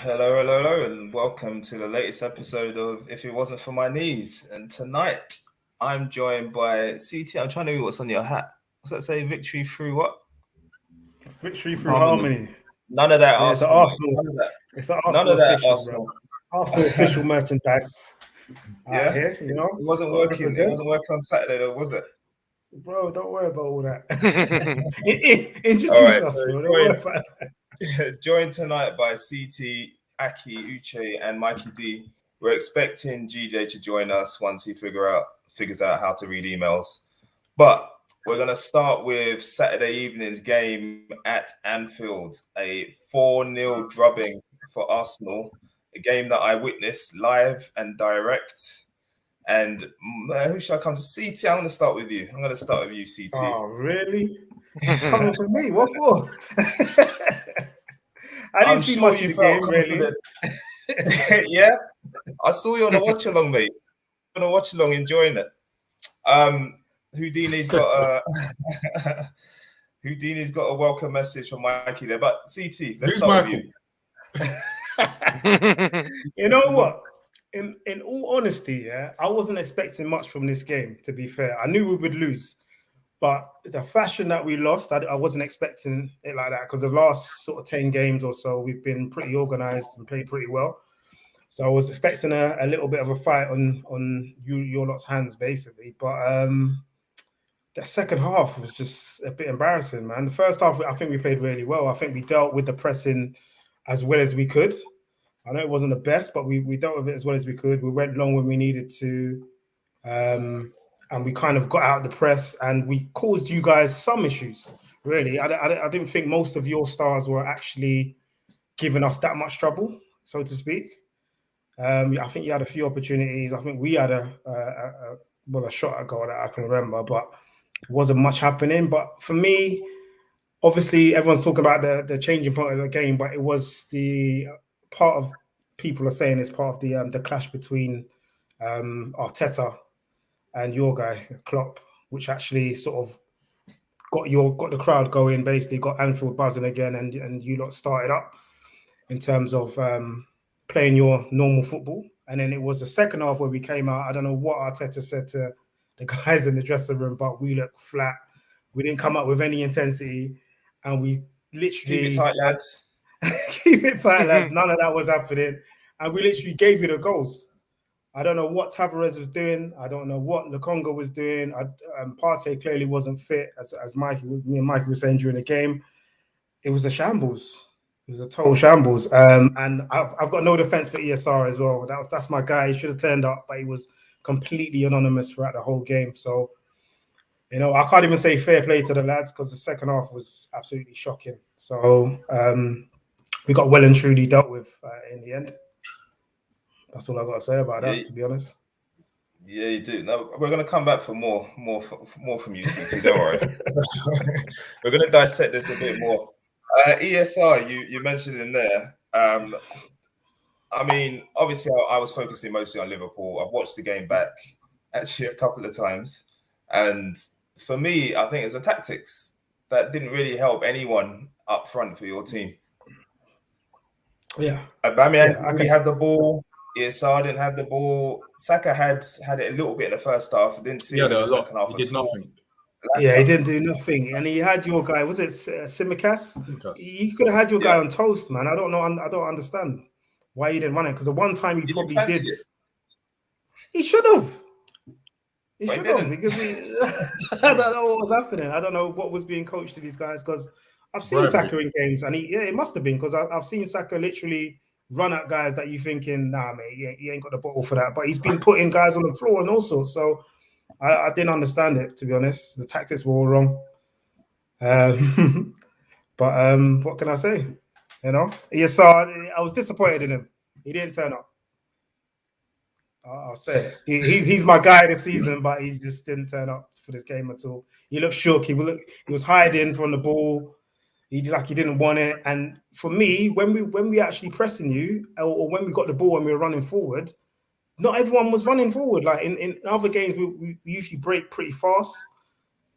Hello, and welcome to the latest episode of If It Wasn't For My Knees. And tonight, I'm joined by CT. I'm trying to know what's on your hat. What's that say? Victory through what? Victory through harmony. None of that, yeah, Arsenal. Arsenal. None of that. It's an Arsenal None of that, official, Arsenal. Bro. Arsenal official merchandise out here, you know? It wasn't working. It wasn't working on Saturday, though, was it? Bro, don't worry about all that. Introduce us, so bro. Don't worry about that. Joined tonight by CT, Aki, Uche, and Mikey D. We're expecting GJ to join us once he figures out how to read emails. But we're going to start with Saturday evening's game at Anfield, a 4-0 drubbing for Arsenal, a game that I witnessed live and direct. And who should I come to? CT, I'm going to start with you. I'm going to start with you, CT. Oh, really? Coming for me? What for? I didn't see much of the game, really. Yeah, I saw you on a watch-along, mate. On a watch-along, enjoying it. Houdini's got a welcome message from Mikey there. But CT, let's start with you. You know what? In all honesty, yeah, I wasn't expecting much from this game, to be fair. I knew we would lose. But the fashion that we lost, I wasn't expecting it like that, because the last sort of 10 games or so, we've been pretty organised and played pretty well. So I was expecting a little bit of a fight on your lot's hands, basically. But the second half was just a bit embarrassing, man. The first half, I think we played really well. I think we dealt with the pressing as well as we could. I know it wasn't the best, but we dealt with it as well as we could. We went long when we needed to. And we kind of got out of the press, and we caused you guys some issues, really. I didn't think most of your stars were actually giving us that much trouble, so to speak. I think you had a few opportunities. I think we had a shot at goal that I can remember, but wasn't much happening. But for me, obviously, everyone's talking about the changing point of the game, but it was the part of people are saying it's part of the clash between Arteta and your guy, Klopp, which actually sort of got the crowd going, basically got Anfield buzzing again, and you lot started up in terms of playing your normal football. And then it was the second half where we came out. I don't know what Arteta said to the guys in the dressing room, but we looked flat. We didn't come up with any intensity, and we literally... Keep it tight, lads. Keep it tight, lads. None of that was happening. And we literally gave you the goals. I don't know what Tavares was doing. I don't know what Lukonga was doing. Partey clearly wasn't fit, as me and Mikey were saying during the game. It was a shambles. It was a total shambles. And I've got no defense for ESR as well. That's my guy. He should have turned up, but he was completely anonymous throughout the whole game. So, you know, I can't even say fair play to the lads, because the second half was absolutely shocking. So we got well and truly dealt with in the end. That's all I got to say about that, to be honest. Yeah, you do. No, we're going to come back for more from you, CT. Don't worry. We're going to dissect this a bit more. ESR, you mentioned in there. I mean, obviously, I was focusing mostly on Liverpool. I've watched the game back actually a couple of times, and for me, I think it's the tactics that didn't really help anyone up front for your team. Yeah, I mean, we have the ball. ESR didn't have the ball. Saka had it a little bit in the first half. Didn't see it in the second half. He did nothing. Yeah, he didn't do nothing, and he had your guy. Was it Tsimikas? You could have had your guy on toast, man. I don't know. I don't understand why he didn't run it, because the one time he probably did. He should have. He should have, because I don't know what was happening. I don't know what was being coached to these guys, because I've seen Saka in games, and it must have been, because I've seen Saka literally run at guys that you thinking, nah, mate, you ain't got the bottle for that. But he's been putting guys on the floor and all sorts. So I didn't understand it, to be honest. The tactics were all wrong. But what can I say? You know, yeah. So I was disappointed in him. He didn't turn up. I'll say it. He's my guy this season, but he just didn't turn up for this game at all. He looked shook. He was hiding from the ball. He didn't want it. And for me, when we actually pressing you, or when we got the ball and we were running forward, not everyone was running forward. Like in other games, we usually break pretty fast,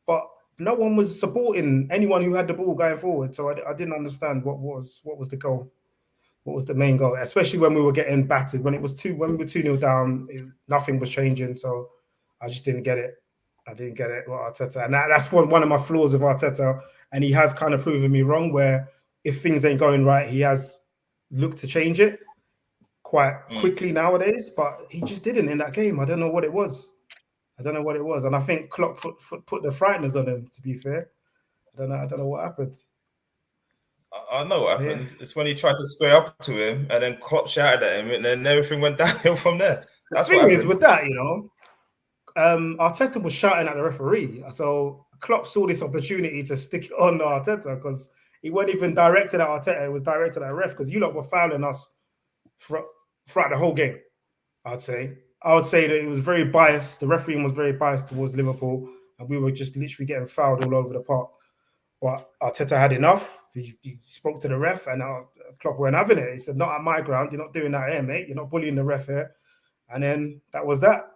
but no one was supporting anyone who had the ball going forward. So I didn't understand what was the goal. What was the main goal, especially when we were getting battered. When we were 2-0 down, nothing was changing. So I just didn't get it. I didn't get it with Arteta, and that's one of my flaws with Arteta. And he has kind of proven me wrong. Where if things ain't going right, he has looked to change it quite quickly nowadays. But he just didn't in that game. I don't know what it was. And I think Klopp put the frighteners on him. To be fair, I don't know what happened. I know what happened. Yeah. It's when he tried to square up to him, and then Klopp shouted at him, and then everything went downhill from there. That's the thing is with that, you know, Arteta was shouting at the referee, so Klopp saw this opportunity to stick it on Arteta because he wasn't even directed at Arteta; it was directed at ref because you lot were fouling us throughout the whole game. I would say that it was very biased. The refereeing was very biased towards Liverpool, and we were just literally getting fouled all over the park. But Arteta had enough. He spoke to the ref, and Klopp weren't having it. He said, "Not at my ground. You're not doing that here, mate. You're not bullying the ref here." And then that was that.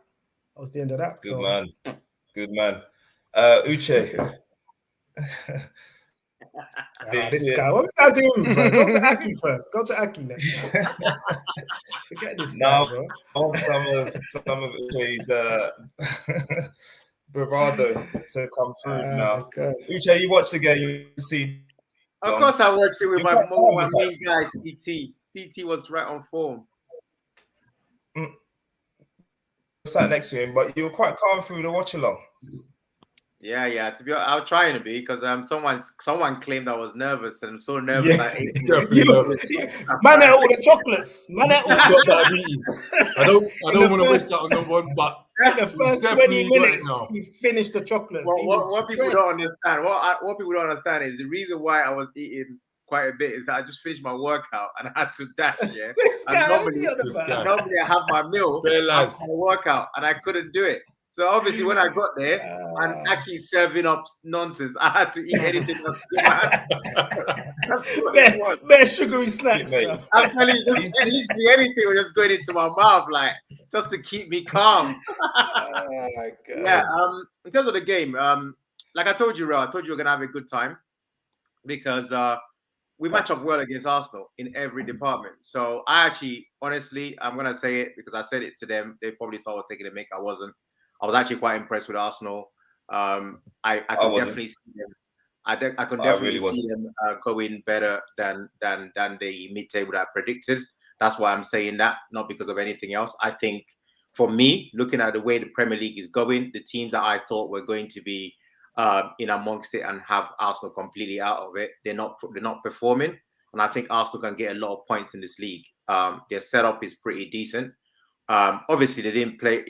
That was the end of that. Good man. Uche. This guy. What are we doing, bro? Go to Aki first. Go to Aki next. Forget this guy, bro. I want some of Uche's bravado to come through now. Uche, you watched the game. You see. Of course, I watched it with my main guy, CT. CT was right on form. Sat next to him, but you were quite calm through the watch along. Yeah. To be honest, I was trying to be because someone claimed I was nervous, and I'm so nervous. Man, ate all the chocolates. Man, ate all the diabetes. I don't want to waste that on no one, but in the first 20 minutes, he finished the chocolates. What people don't understand, what people don't understand is the reason why I was eating quite a bit is I just finished my workout and I had to dash. Yeah, normally I have my meal after my workout, and I couldn't do it. So obviously, when I got there and Aki's serving up nonsense, I had to eat anything that's what it was. Bare sugary snacks. I'm telling you, literally anything was just going into my mouth, like just to keep me calm. Oh my God. Yeah. In terms of the game, like I told you, Ro, we're gonna have a good time because we match up well against Arsenal in every department. So I actually, honestly, I'm gonna say it because I said it to them. They probably thought I was taking a mick. I wasn't. I was actually quite impressed with Arsenal. I could definitely see them. I could definitely see them going better than the mid-table that I predicted. That's why I'm saying that, not because of anything else. I think for me, looking at the way the Premier League is going, the teams that I thought were going to be in amongst it and have Arsenal completely out of it, they're not performing. And I think Arsenal can get a lot of points in this league. Their setup is pretty decent. Obviously, they didn't play,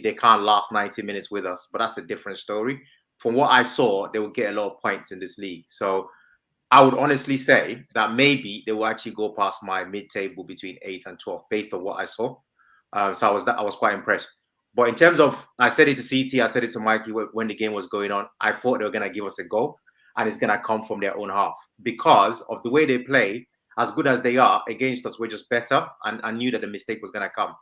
they can't last 90 minutes with us, but that's a different story. From what I saw, they will get a lot of points in this league. So I would honestly say that maybe they will actually go past my mid-table between 8th and 12th based on what I saw. So I was quite impressed. But in terms of, I said it to CT, I said it to Mikey when the game was going on, I thought they were going to give us a goal, and it's going to come from their own half because of the way they play. As good as they are against us, we're just better, and I knew that the mistake was going to come.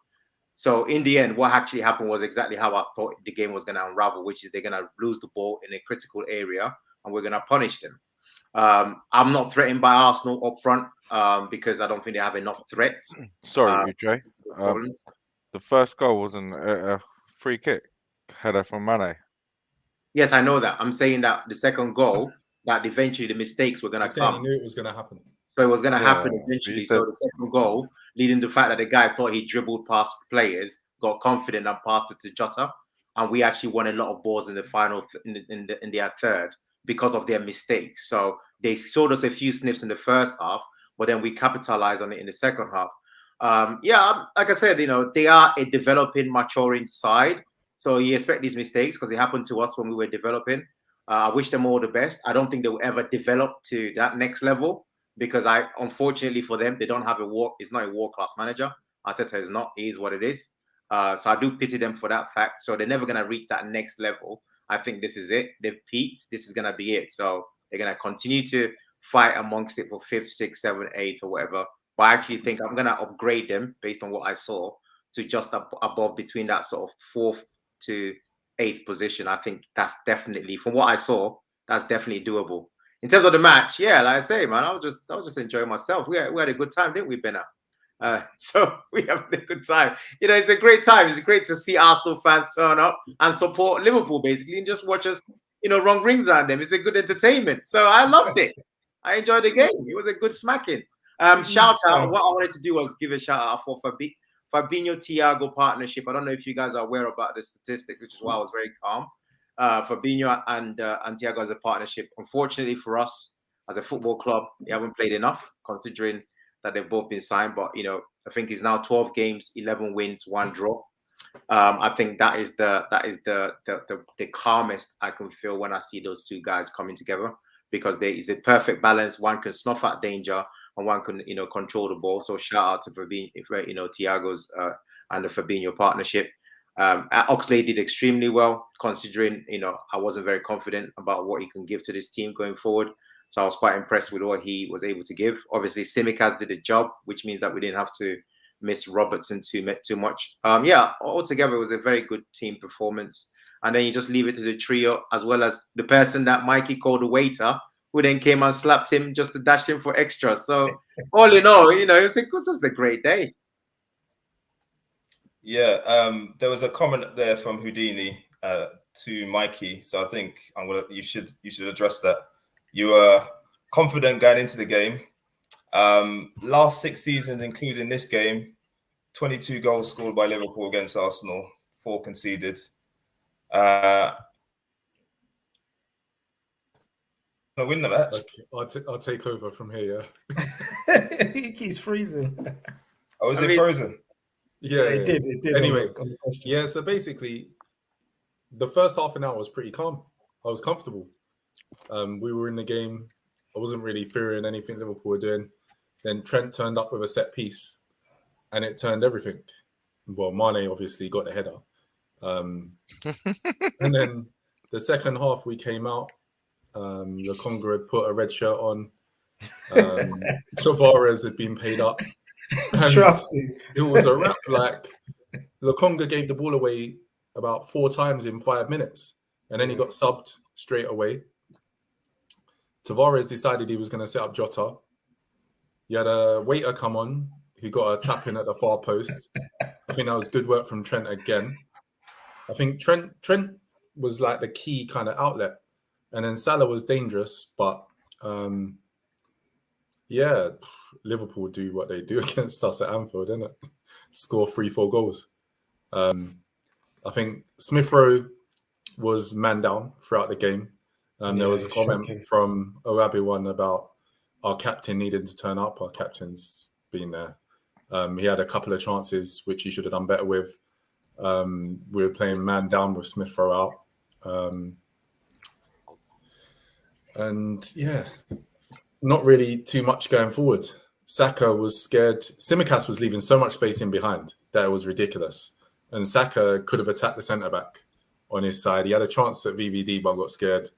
So in the end, what actually happened was exactly how I thought the game was going to unravel, which is they're going to lose the ball in a critical area and we're going to punish them. I'm not threatened by Arsenal up front because I don't think they have enough threats. Sorry, Uche. The first goal wasn't a free kick header from Mane. Yes, I know that. I'm saying that the second goal, that eventually the mistakes were going to come. He knew it was going to happen. So it was going to happen eventually. So the second goal, leading to the fact that the guy thought he dribbled past players, got confident and passed it to Jota, and we actually won a lot of balls in the final in their third because of their mistakes. So they showed us a few snips in the first half, but then we capitalized on it in the second half. Like I said, they are a developing, maturing side. So you expect these mistakes because it happened to us when we were developing. I wish them all the best. I don't think they will ever develop to that next level. because unfortunately for them, they don't have it's not a world-class manager. Arteta is not. It is what it is. So I do pity them for that fact. So they're never going to reach that next level. I think this is it. They've peaked. This is going to be it. So they're going to continue to fight amongst it for 5th, 6th, 7th, 8th, or whatever. But I actually think I'm going to upgrade them based on what I saw to just above between that sort of 4th to 8th position. I think that's definitely, from what I saw, that's definitely doable. In terms of the match, yeah, like I say, man, I was just enjoying myself. We had a good time, didn't we, Benna? So we have a good time. You know, it's a great time. It's great to see Arsenal fans turn up and support Liverpool, basically, and just watch us, you know, run rings around them. It's a good entertainment. So I loved it. I enjoyed the game. It was a good smacking. Shout out. What I wanted to do was give a shout out for Fabinho Thiago partnership. I don't know if you guys are aware about the statistic, which is why I was very calm. Fabinho and Thiago as a partnership. Unfortunately for us as a football club, they haven't played enough, considering that they've both been signed. But you know, I think it's now 12 games, 11 wins, 1 draw. I think that is the calmest I can feel when I see those two guys coming together, because there is a perfect balance. One can snuff out danger, and one can, you know, control the ball. So shout out to Fabinho, you know, Thiago's and the Fabinho partnership. Oxlade did extremely well, considering, you know, I wasn't very confident about what he can give to this team going forward. So I was quite impressed with what he was able to give. Obviously, Tsimikas did a job, which means that we didn't have to miss Robertson too much. Yeah, altogether, it was a very good team performance. And then you just leave it to the trio, as well as the person that Mikey called the waiter, who then came and slapped him just to dash him for extra. So all in all, you know, it was a great day. Yeah, there was a comment there from Houdini to Mikey. So I think you should address that. You were confident going into the game. Last 6 seasons, including this game, 22 goals scored by Liverpool against Arsenal, 4 conceded. Win the match. Okay, I'll take over from here. Yeah. He's freezing. Oh, is it frozen? Yeah, it did. Anyway, yeah. So basically, the first half an hour was pretty calm. I was comfortable. We were in the game. I wasn't really fearing anything Liverpool were doing. Then Trent turned up with a set piece, and it turned everything. Well, Mane obviously got the header. And then the second half, we came out. Lokonga had put a red shirt on. Tavares had been paid up. Trust me. It was a wrap. Like, Lokonga gave the ball away about 4 times in 5 minutes, and then he got subbed straight away. Tavares decided he was going to set up Jota. He had a waiter come on who got a tap in at the far post. I think that was good work from Trent again. I think Trent was like the key kind of outlet. And then Salah was dangerous, but yeah, Liverpool do what they do against us at Anfield, isn't it? Score 3-4 goals. I think Smith Rowe was man down throughout the game. There was a comment from Oabiwan about our captain needing to turn up. Our captain's been there. He had a couple of chances which he should have done better with. We were playing man down with Smith Rowe out. And yeah, not really too much going forward. Saka was scared. Tsimikas was leaving so much space in behind that it was ridiculous. And Saka could have attacked the centre-back on his side. He had a chance at VVD but got scared.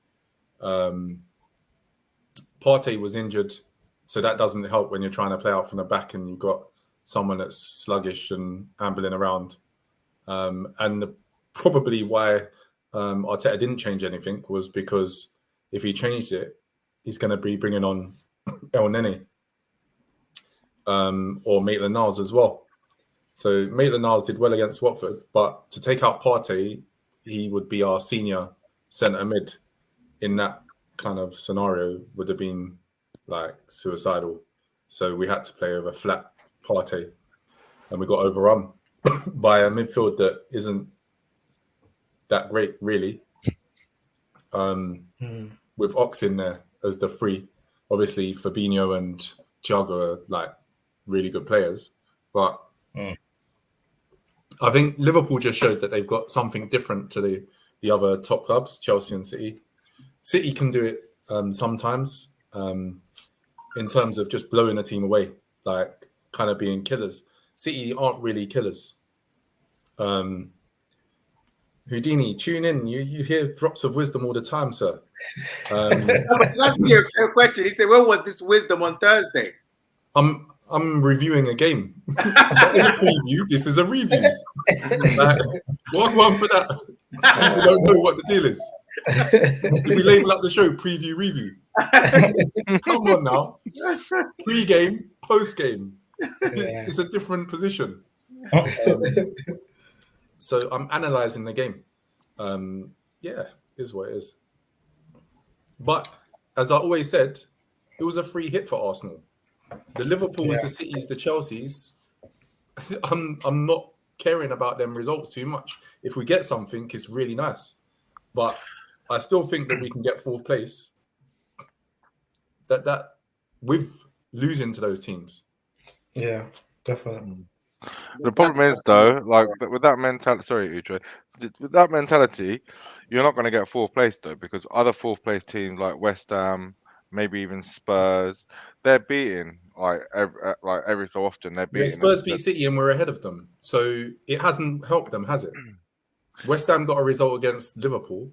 Partey was injured, so that doesn't help when you're trying to play out from the back and you've got someone that's sluggish and ambling around. And probably why Arteta didn't change anything was because if he changed it, he's going to be bringing on El Nene or Maitland-Niles as well. So Maitland-Niles did well against Watford, but to take out Partey, he would be our senior centre mid. In that kind of scenario would have been like suicidal. So we had to play over flat Partey, and we got overrun by a midfield that isn't that great, really. With Ox in there as the 3. Obviously, Fabinho and Thiago are like really good players, but I think Liverpool just showed that they've got something different to the other top clubs, Chelsea and City. City can do it sometimes. in terms of just blowing a team away, like kind of being killers. City aren't really killers. Houdini, tune in. You hear drops of wisdom all the time, sir. That's me a question. He said, "Where was this wisdom on Thursday?" I'm reviewing a game. That is a preview. This is a review. One for that. People don't know what the deal is. We label up the show preview review. Come on now. Pre-game, post-game. Yeah. It's a different position. So I'm analysing the game. Is what it is. But as I always said, it was a free hit for Arsenal. The Liverpools, the Cities, the Chelseas, I'm not caring about them results too much. If we get something, it's really nice. But I still think that we can get fourth place. That with losing to those teams. Yeah, definitely. The problem is though, like with that mentality. Sorry, Uche. With that mentality, you're not going to get fourth place though, because other fourth place teams like West Ham, maybe even Spurs, they're beating every so often. They're beating. Spurs beat City and we're ahead of them, so it hasn't helped them, has it? West Ham got a result against Liverpool,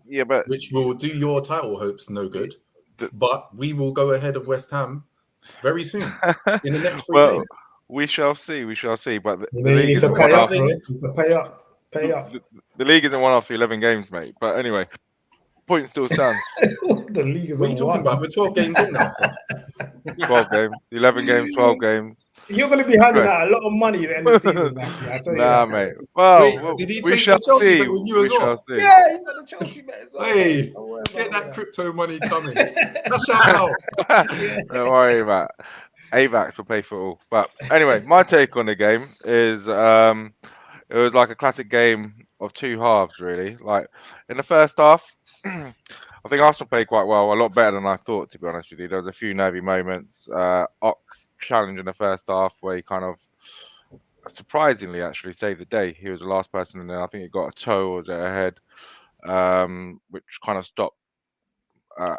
which will do your title hopes no good. But we will go ahead of West Ham very soon in the next 3 days. We shall see. We shall see. But the league isn't pay up. Pay up. The league isn't one after 11 games, mate. But anyway, point still stands. The league is. What are you talking about? We're 12 games in now. 12 games, 11 games, 12 games. You're going to be handing out a lot of money at the end of the season. Actually, I tell you that. Mate. Well, did he we take shall the Chelsea see. bet with you as well? Yeah, he's got the Chelsea bet as well. Hey, get that crypto money coming. Cash out. Don't worry about it. AVAX will pay for it all. But anyway, my take on the game is it was like a classic game of two halves, really. Like in the first half, I think Arsenal played quite well, a lot better than I thought, to be honest with you. There was a few nervy moments. Ox challenge in the first half where he kind of surprisingly actually saved the day. He was the last person in there. I think he got a toe or was it a head, which kind of stopped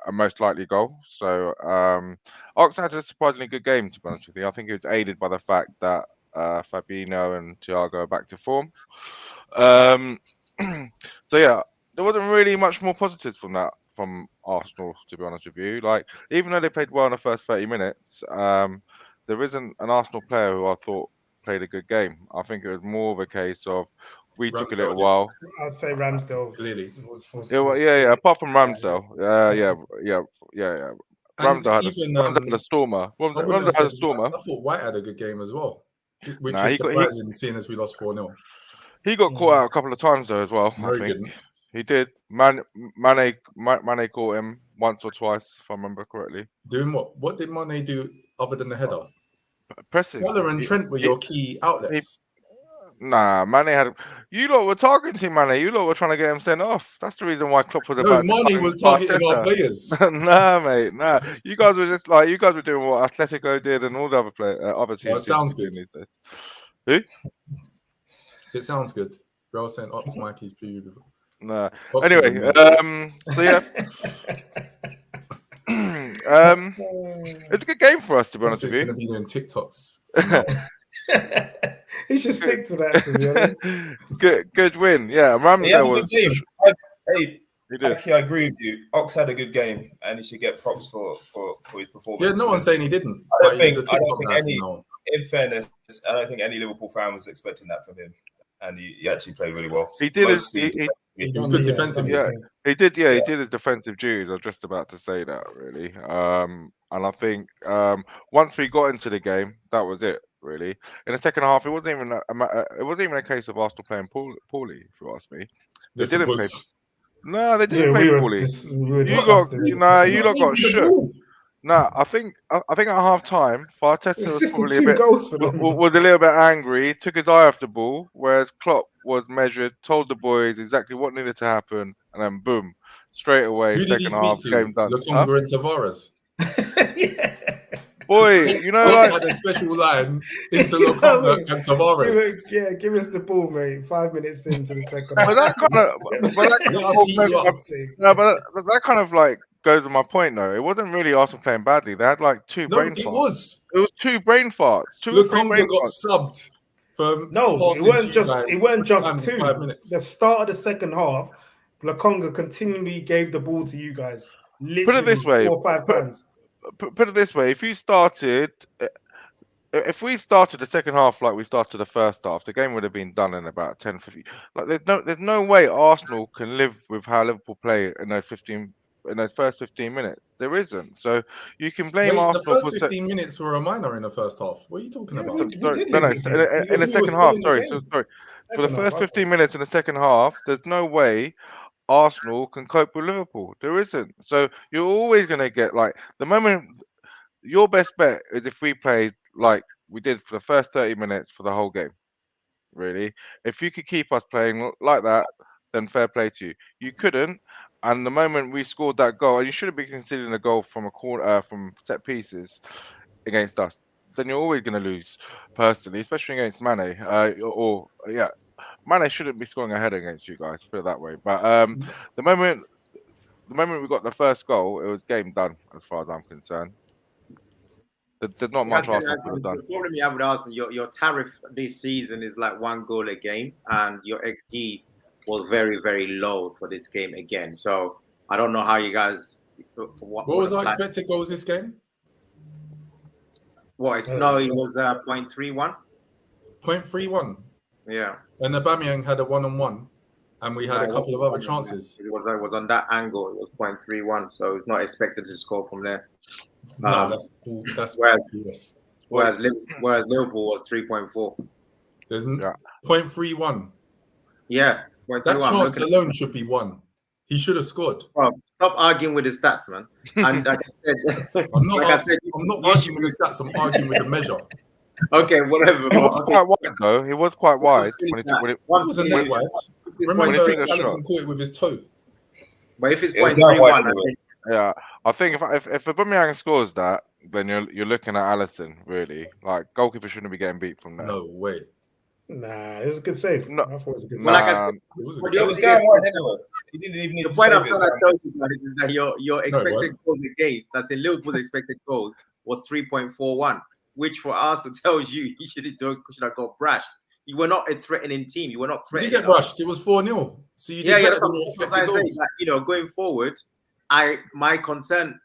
a most likely goal. So Ox had a surprisingly good game, to be honest with you. I think it was aided by the fact that Fabinho and Thiago are back to form. So yeah, there wasn't really much more positives from Arsenal, to be honest with you. Like, even though they played well in the first 30 minutes, there isn't an Arsenal player who I thought played a good game. I think it was more of a case of we took a little while. I'd say Ramsdale Clearly. was apart from Ramsdale. Yeah. Ramsdale had a stormer. Ramsdale had a stormer. I thought White had a good game as well, which is surprising, seeing as we lost 4-0. He got caught out a couple of times though as well. No, I think he did. Mane caught him once or twice, if I remember correctly. Doing what? What did Mane do other than the header? Pressing. Salah and Trent were your key outlets. Mane had. You lot were targeting Mane. You lot were trying to get him sent off. That's the reason why Klopp was about. No, Mane was targeting our players. Nah, mate. Nah. You guys were just like doing what Atletico did and all the other teams. Well, it sounds good. Who? It sounds good. Bro saying Ox Mikey's beautiful. Nah. Ox Anyway, so yeah. It's a good game for us, to be honest with you. He's going to be doing TikToks. He should stick to that, to be honest. Good win. Yeah, Ramsdale was. I agree with you. Ox had a good game, and he should get props for his performance. Yeah, no one's saying he didn't. In fairness, I don't think any Liverpool fan was expecting that from him, and he actually played really well. He did. He was good defensively. Yeah, he did. Yeah, he did his defensive duties. I was just about to say that, really. And I think once we got into the game, that was it. Really, in the second half, it wasn't even a case of Arsenal playing poorly. If you ask me, they didn't play. No, they didn't play poorly. You lot got shook. No, I think at half time, Arteta was probably was a little bit angry, took his eye off the ball, whereas Klopp was measured, told the boys exactly what needed to happen, and then boom, straight away, second half, game done. Lokonga and Tavares. Yeah. Boy, you know, like had a special line into Lokonga and Tavares. Give us the ball, mate. 5 minutes into the second. But that kind of like goes with my point though. It wasn't really Arsenal playing badly. They had like two No, brain it farts. was. It was two brain farts. Two or three brain Lukonga got farts. subbed for No, it passing weren't to just you guys it weren't just times in 2. 5 minutes. The start of the second half, Lakonga continually gave the ball to you guys. Literally Put it this way. 4 or 5 times. Put it this way. If we started the second half like we started the first half, the game would have been done in about 10-15. Like there's no way Arsenal can live with how Liverpool play in those first 15 minutes. There isn't. So you can blame Wait, the Arsenal first for 15 minutes were a minor in the first half. What are you talking Yeah, about? we did no, live with him. in the We were second still half. in the Sorry, game. sorry. For the Second first half, 15 minutes in the second half, there's no way Arsenal can cope with Liverpool. There isn't. So you're always going to get like the moment. Your best bet is if we played like we did for the first 30 minutes for the whole game. Really, if you could keep us playing like that, then fair play to you. You couldn't, and the moment we scored that goal, and you shouldn't be considering a goal from a corner, from set pieces against us. Then you're always going to lose, personally, especially against Mane. Yeah, Mane shouldn't be scoring a header against you guys. Put it that way. But the moment we got the first goal, it was game done as far as I'm concerned. There's not much Arsenal could have done. The problem you have with Arsenal, your tariff this season is like 1 goal a game, and your XG was very, very low for this game again. So I don't know how you guys. What was our expected goals this game? What is no? It was 0.31. 0.31. Yeah. And Aubameyang had a 1-on-1, and we had a couple of other chances. It was on that angle. It was 0.31, so it's not expected to score from there. No, that's whereas Liverpool was 3.4. There's 0.31. Yeah, that chance alone should be 1. He should have scored. Well, stop arguing with the stats, man. And like I said, I'm not arguing with the stats. I'm arguing with the measure. Okay, whatever. He was quite wide, though. He was quite wide. It wasn't that wide. Remember, Alisson caught it with his toe. But if it's 0.31, yeah, I think if Aubameyang scores that, then you're looking at Alisson, really. Like, goalkeeper shouldn't be getting beat from there. No way. Nah, it was a good save. No, I thought it was a good save. save. Like I said, it was going wide anyway. He didn't even need the to point save I'm it. trying to tell you is that your expected goals against, that's in Liverpool's expected goals, was 3.41, which for us to tells you should have got brushed. You were not a threatening team. You were not threatening. You did get brushed. It was 4-0. So you did better than your expected goals. Like, going forward, my concern,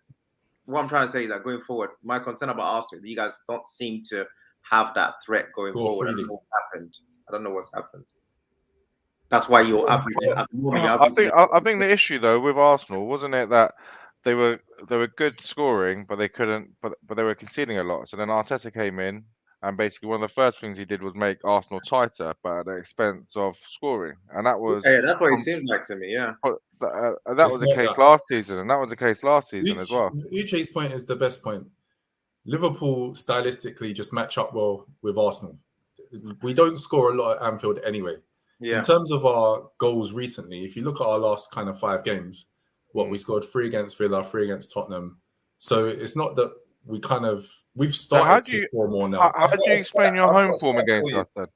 what I'm trying to say is that going forward, my concern about Arsenal, you guys don't seem to have that threat going forward. I don't know what happened. I don't know what's happened. That's why you're averaging. I think the issue though with Arsenal wasn't it that they were good scoring, but they couldn't, but they were conceding a lot. So then Arteta came in, and basically one of the first things he did was make Arsenal tighter, but at the expense of scoring, and that was that's what it seemed like to me. Yeah, that was the case last season, and that was the case last season as well. Uche's point is the best point. Liverpool stylistically just match up well with Arsenal. We don't score a lot at Anfield anyway. Yeah. In terms of our goals recently, if you look at our last kind of 5 games, we scored 3 against Villa, 3 against Tottenham. So it's not that we've started to score more now. How do you explain your home form against us then?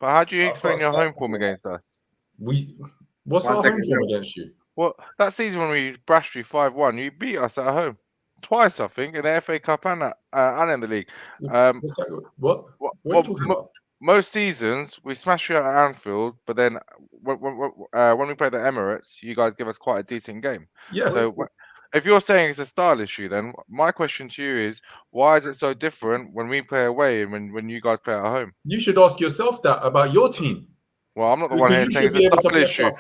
But how do you explain your home form against us? What's our home form against you? Well, that season when we brashed you 5-1, you beat us at home twice, I think, in the FA Cup and in the league. What are you talking about? Most seasons we smash you at Anfield, but then when we play the Emirates, you guys give us quite a decent game. Yeah. So if you're saying it's a style issue, then my question to you is, why is it so different when we play away and when you guys play at home? You should ask yourself that about your team. Well, I'm not the one here saying it's a style issue.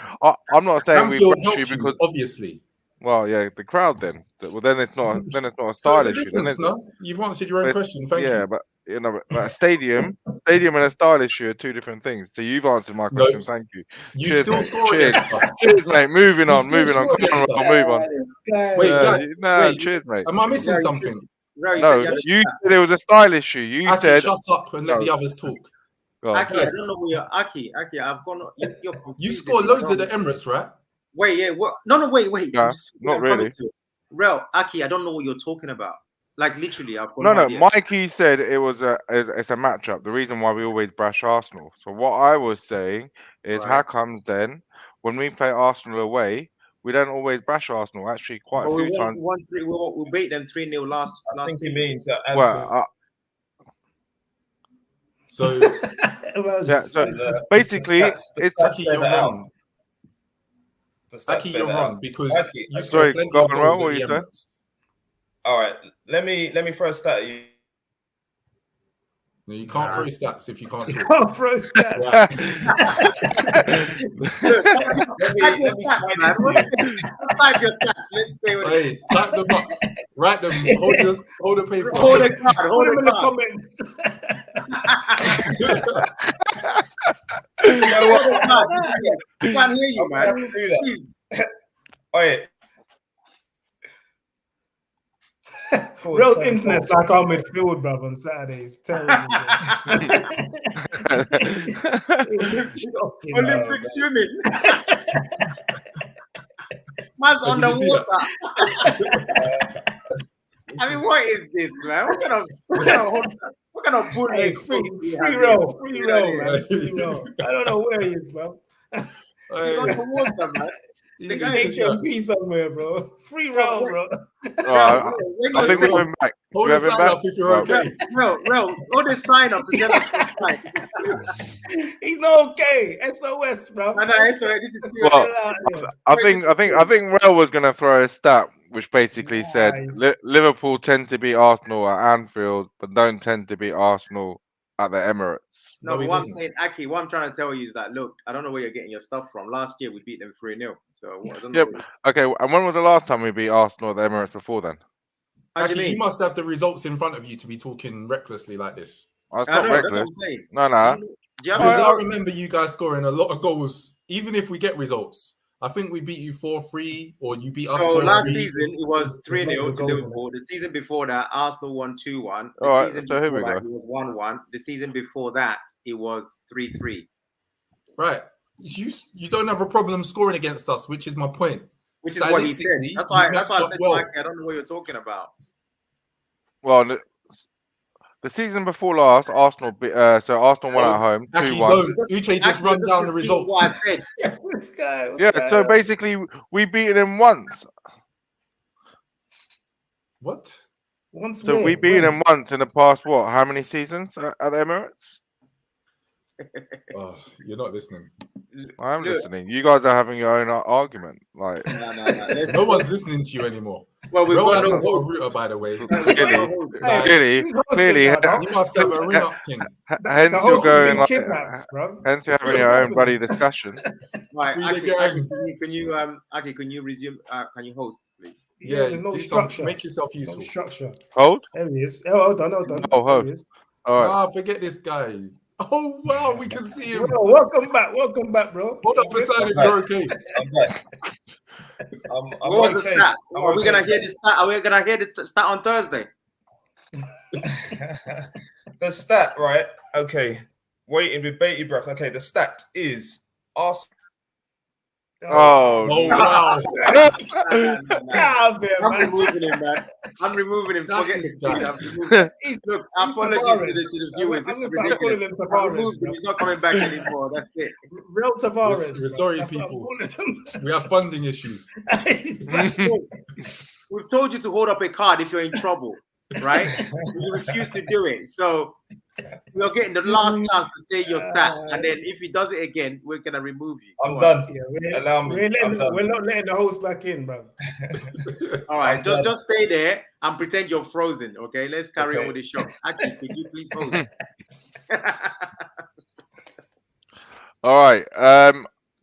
I'm not saying we brush you because obviously. Well, yeah, the crowd then. Well, then it's not a style issue. No? You've answered your own question. Thank you. Yeah, but but a stadium and a style issue are 2 different things. So you've answered my question. Nope. Thank you. You still score against us. Cheers, mate. Moving on. Come on, move on. Wait, cheers, mate. Am I missing something? No, you said it was a style issue. You said shut up and let the others talk. Aki, I don't know where you're. Aki, I've gone. You score loads at the Emirates, right? Wait, yeah. What? No, wait. No, not really. Real, Aki, I don't know what you're talking about. Like literally, I've got no. Mikey said it's a matchup. The reason why we always brash Arsenal. So what I was saying is, how comes then when we play Arsenal away, we don't always bash Arsenal. Actually, quite a But few times. we beat them 3-0 last I think he season. means at Well, Anfield. So Well, yeah. So basically, the it's stats Aki, you're bear that out. wrong. The stats Aki, bear you're that wrong out. because Aki, you okay. scored Sorry, plenty go of on, goals Ro, at what the you say? Emirates. All right, let me throw a stat at you. No, you can't throw stats if you can't You talk. can't throw stats. Let me slide into you. Type your stats. Let's stay with it. Hey, type them up. Write them. Hold the paper. Hold up. the card. Put Hold them in the the card. comments. You know what? I can't hear you, I'm gonna have man. to do that. Please. Oh yeah. Cool, Real's 7-4. internet's like our midfield, bruv, on Saturdays. Terrible. Shocking. Olympic swimming. Man's Oh, did you see that? underwater. I mean, what is this, man? What kind of bull Hey, leg free we have roll, here? man. Free roll. I don't know where he is, bro. He's Hey, on the water, man. he- The he guy did HMP that. somewhere, bro. Free roll, bro. I think we've been back. Hold We the have been sign back. up if you're Well, okay. Well, all the sign up to tell us what's right. He's not okay. SOS, bro. No, it's all right. This is Well, Chill out here. I think Rail was going to throw a stat which basically said Nice. Liverpool tend to beat Arsenal at Anfield, but don't tend to beat Arsenal at the Emirates. No, No, but he what I'm doesn't. saying, Aki, what I'm trying to tell you is that, look, I don't know where you're getting your stuff from. Last year, we beat them 3-0. So, I don't know. Yep. Okay, and when was the last time we beat Arsenal at the Emirates before then? How do Aki, you you mean? must have the results in front of you to be talking recklessly like this. Oh, it's I not know, that's what reckless. I'm saying. No. Do you have Because the I results? remember you guys scoring a lot of goals, even if we get results. I think we beat you 4-3, or you beat us So 4-3. last season it was There's 3-0 loads to of goals, Liverpool. The season before that, Arsenal won 2-1. The All right, season so here before we that, go. it was 1-1. The season before that, it was 3-3. Right. You don't have a problem scoring against us, which is my point. Which is what he said. Stylistically, That's why you I match said up to well. Mike, I don't know what you're talking about. Well, the season before last, Arsenal won at home, Aki, 2-1. don't. Uche just Actually, run just down the repeat results. what I said. This guy. what's Yeah, going so on? basically we beat them once. What? Once So we where? beat When? them once in the past, what, how many seasons at the Emirates? Oh, you're not listening. I am Look. listening. You guys are having your own argument. Like, No. No one's listening to you anymore. Well, we've Ro got no hasn't got a host. router, by the way. clearly, Who's hosting clearly, now, dog? You must have a ring up thing. hence The you're host has going been like, kidnapped, bro. hence you're having your own bloody discussion. Right, Free Aki, the Aki, game. can you resume? Can you host, please? Yeah, there's no do structure. make yourself No useful. structure. Hold. There he is. Oh, hold on. Oh, There he is. All right. Ah, forget this guy. Oh wow, we can see him. Bro, welcome back, bro. Hold up beside if you're okay. I'm back. I'm What was the okay. stat? I'm Are we okay. gonna hear the stat? Are we gonna hear the stat on Thursday? The stat, right? Okay. Waiting with bated breath. Okay, the stat is Arsenal. Oh, Oh no. wow. Yeah, man. I'm removing him, man. I'm removing him. That's Forget this this. guy. I'm removing him. He's Look, apologies Tavares. to the viewers. I'm This gonna is start calling ridiculous. him I Tavares, removed him. bro. He's not coming back anymore. That's it. Real Tavares. We're bro. sorry, That's what I'm people. calling him. We have funding issues. He's back. We've told you to hold up a card if you're in trouble, right? You refuse to do it. So you're getting the last chance to say your stat. And then if he does it again, we're going to remove you. I'm Go done. Yeah, Allow me. I'm done. we're not letting the host back in, bro. All right, I'm done. just stay there and pretend you're frozen, okay? Let's carry on Okay. with the show. Actually, could you please host? All right.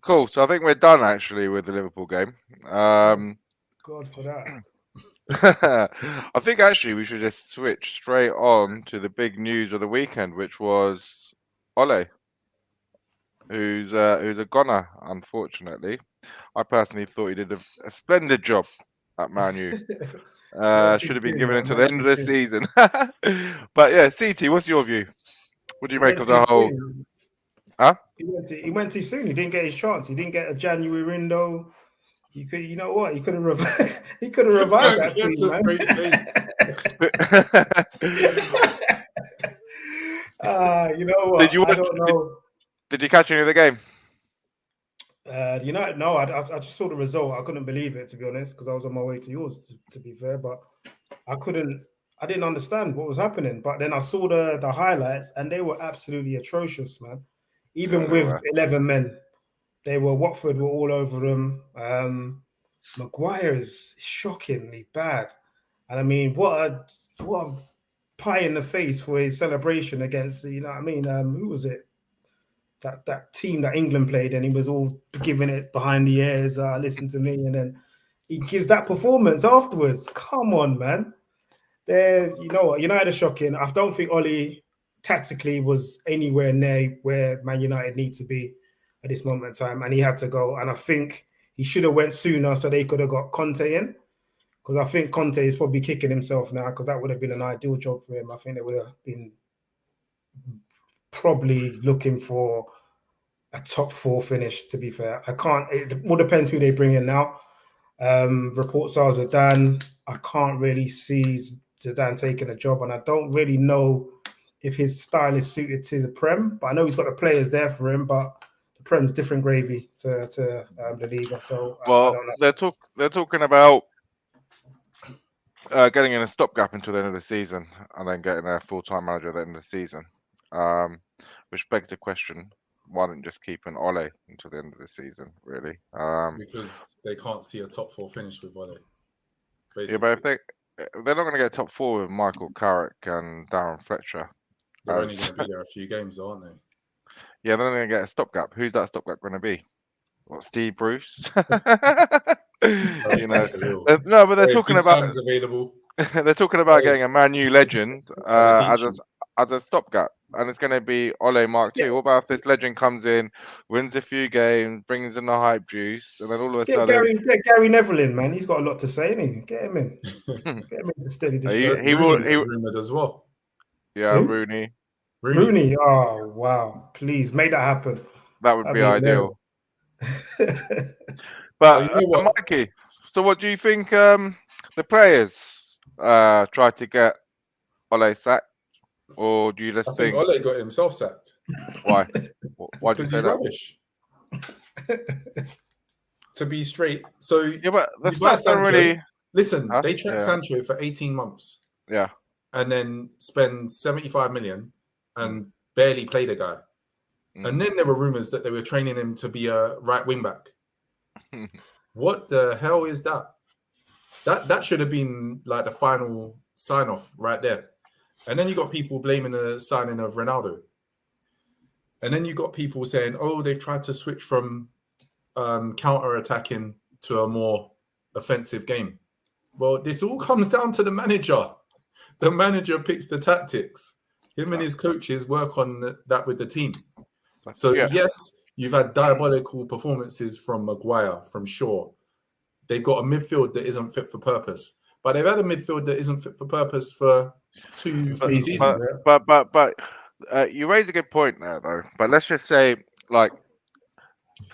Cool. So I think we're done actually with the Liverpool game. God for that. I think actually we should just switch straight on to the big news of the weekend, which was Ole, who's a goner. Unfortunately, I personally thought he did a splendid job at Man U. Should have been given until the end of the season. But yeah, CT, what's your view? What do you make of the whole? Huh? He went too soon. He didn't get his chance. He didn't get a January window. You know what? He could have revived that Get team, to man. straight face. You know what? Did you I don't know. Did you catch any of the game? United, no, I just saw the result. I couldn't believe it, to be honest, because I was on my way to yours, to be fair. But I didn't understand what was happening. But then I saw the highlights, and they were absolutely atrocious, man. Even with 11 men, Watford were all over them. Maguire is shockingly bad. And I mean, what a pie in the face for his celebration against, you know what I mean? Who was it? That team that England played, and he was all giving it behind the ears. Listen to me, and then he gives that performance afterwards. Come on, man. United are shocking. I don't think Ole tactically was anywhere near where Man United need to be at this moment in time, and he had to go. And I think he should have went sooner so they could have got Conte in, because I think Conte is probably kicking himself now, because that would have been an ideal job for him. I think they would have been probably looking for a top 4 finish, to be fair. It all depends who they bring in now. Reports are Zidane. I can't really see Zidane taking a job, and I don't really know if his style is suited to the Prem, but I know he's got the players there for him, but the Prem's different gravy to the Liga, so well, I don't know. they're talking about getting in a stopgap until the end of the season, and then getting a full-time manager at the end of the season, which begs the question: why don't you just keep an Ole until the end of the season? Really? Because they can't see a top 4 finish with Ole. Yeah, but if they're not going to get top 4 with Michael Carrick and Darren Fletcher. They're only going to be there a few games, aren't they? Yeah, they're going to get a stopgap. Who's that stopgap going to be? What, Steve Bruce? You know, no, but they're talking about available. They're talking about getting a Man U legend as a stopgap, and it's going to be Ole Mark II. What about if this legend comes in, wins a few games, brings in the hype juice, and then all of a sudden get Gary Neville in, man. He's got a lot to say, isn't he? Get him in. Get him in to steady the ship. he will rumored as well. Yeah, Who? Rooney. Oh wow! Please make that happen. That would be ideal. But you know what? Mikey, so what do you think? The players tried to get Ole sacked, or do you just think Ole got himself sacked? Why? Why do you say that? Rubbish. To be straight, so yeah, but the stats don't really. Listen, they tracked Sancho for 18 months. Yeah, and then spend 75 million and barely play the guy. And then there were rumors that they were training him to be a right wing back. What the hell is that? That should have been like the final sign off right there. And then you got people blaming the signing of Ronaldo. And then you got people saying, oh, they've tried to switch from counter-attacking to a more offensive game. Well, this all comes down to the manager. The manager picks the tactics. Him and his coaches work on that with the team. So, yes, you've had diabolical performances from Maguire, from Shaw. They've got a midfield that isn't fit for purpose. But they've had a midfield that isn't fit for purpose for 2-3 seasons. But you raise a good point there, though. But let's just say, like,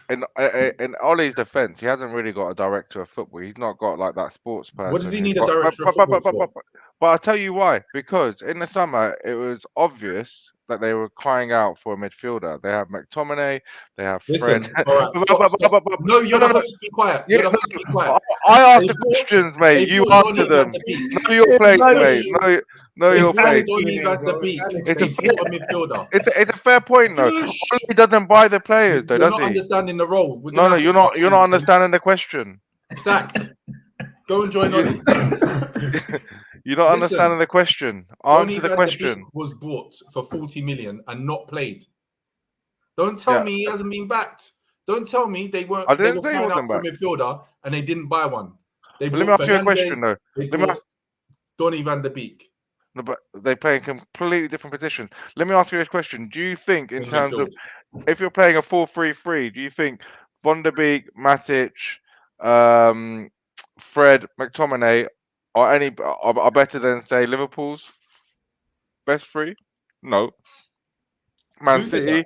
in Ole's defense, he hasn't really got a director of football. He's not got like that sports person. What does he need a director of football for? But I'll tell you why. Because in the summer, it was obvious that they were crying out for a midfielder. They have McTominay, they have Fred. All right, stop. No, you're the host. Be quiet. You're the host. Be quiet. I asked the questions, mate. You answer them. Know your place, mate. No, you're playing. It's a fair point, though. He doesn't buy the players, though, does he? You're not understanding the role. No, you're not. You're not understanding the question. Sacked. Go and join Oli. You're not understanding the question. Answer the question. Was bought for 40 million and not played. Don't tell me he hasn't been backed. Don't tell me they weren't. I didn't say he wasn't backed. Midfielder and they didn't buy one. Let me ask you a question, though. Donny van der Beek. No, but they play in completely different positions. Let me ask you this question: do you think, in terms of if you're playing a 4-3-3, do you think Van der Beek, Matic, Fred, McTominay are better than, say, Liverpool's best three? No. Man City.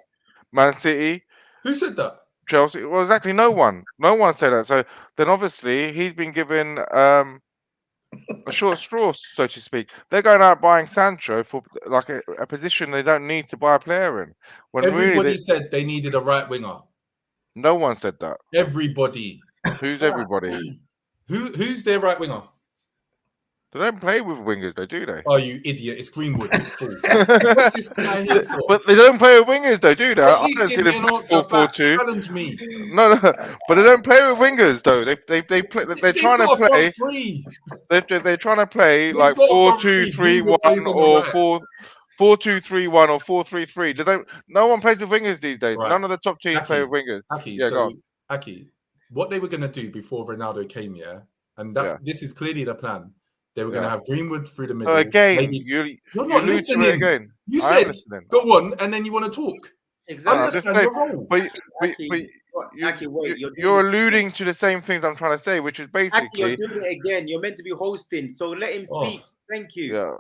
Who said that? Chelsea. Well, exactly. No one. No one said that. So then, obviously, he's been given a short straw, so to speak. They're going out buying Sancho for like a position they don't need to buy a player in. When everybody said they needed a right winger. No one said that. Everybody. Who's everybody? Who's their right winger? They don't play with wingers, though, do they? Oh, you idiot! It's Greenwood. You fool. What's this guy here for? But they don't play with wingers, though, do they? At least give me an answer back. 4-4-2. Challenge me. No, but they don't play with wingers, though. They play. They're trying to play. They're trying to play like 4-2-3-1 or 4-2-3-1 or 4-3-3. They don't. No one plays with wingers these days. Right. None of the top teams play with wingers. Aki, what they were going to do before Ronaldo came, and this is clearly the plan. They were going to have Greenwood through the middle. Again, you're not listening. Again. You said go on, and then you want to talk. Exactly. Understand your role. But you're alluding to the same things I'm trying to say, which is basically you're doing it again. You're meant to be hosting, so let him speak. Thank you. Yeah,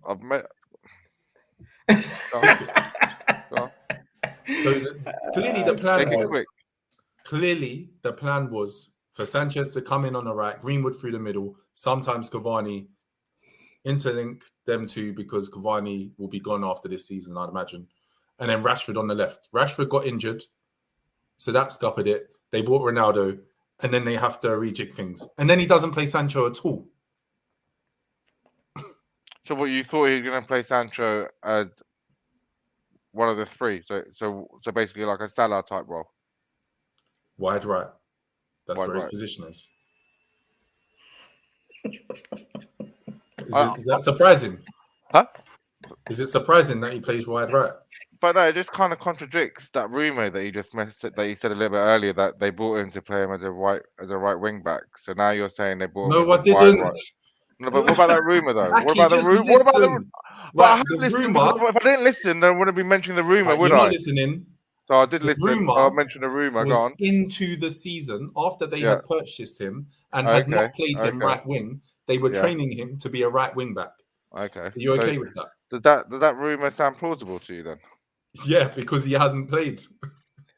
I've met. So clearly the plan was for Sanchez to come in on the right, Greenwood through the middle, sometimes Cavani, interlink them two because Cavani will be gone after this season, I'd imagine. And then Rashford on the left. Rashford got injured, so that scuppered it. They bought Ronaldo, and then they have to rejig things. And then he doesn't play Sancho at all. So what, you thought he was going to play Sancho as one of the three? So basically like a Salah type role? Wide right. That's where his right. position is. Is that surprising? Huh? Is it surprising that he plays wide right? But no, it just kind of contradicts that rumor that you just that you said a little bit earlier that they bought him to play him as a right wing back. So now you're saying they bought him. No, I didn't. Right. No, but what about that rumor though? Aki, what about the rumor? What about the? Right, the rumor. If I didn't listen, then I wouldn't be mentioning the rumor, would I? You're not listening. So I did listen. I mentioned the rumor. Go on. Into the season after they had purchased him and had not played him right wing, they were training him to be a right wing back. Okay. Are you okay with that? Does that rumor sound plausible to you then? Yeah, because he hasn't played.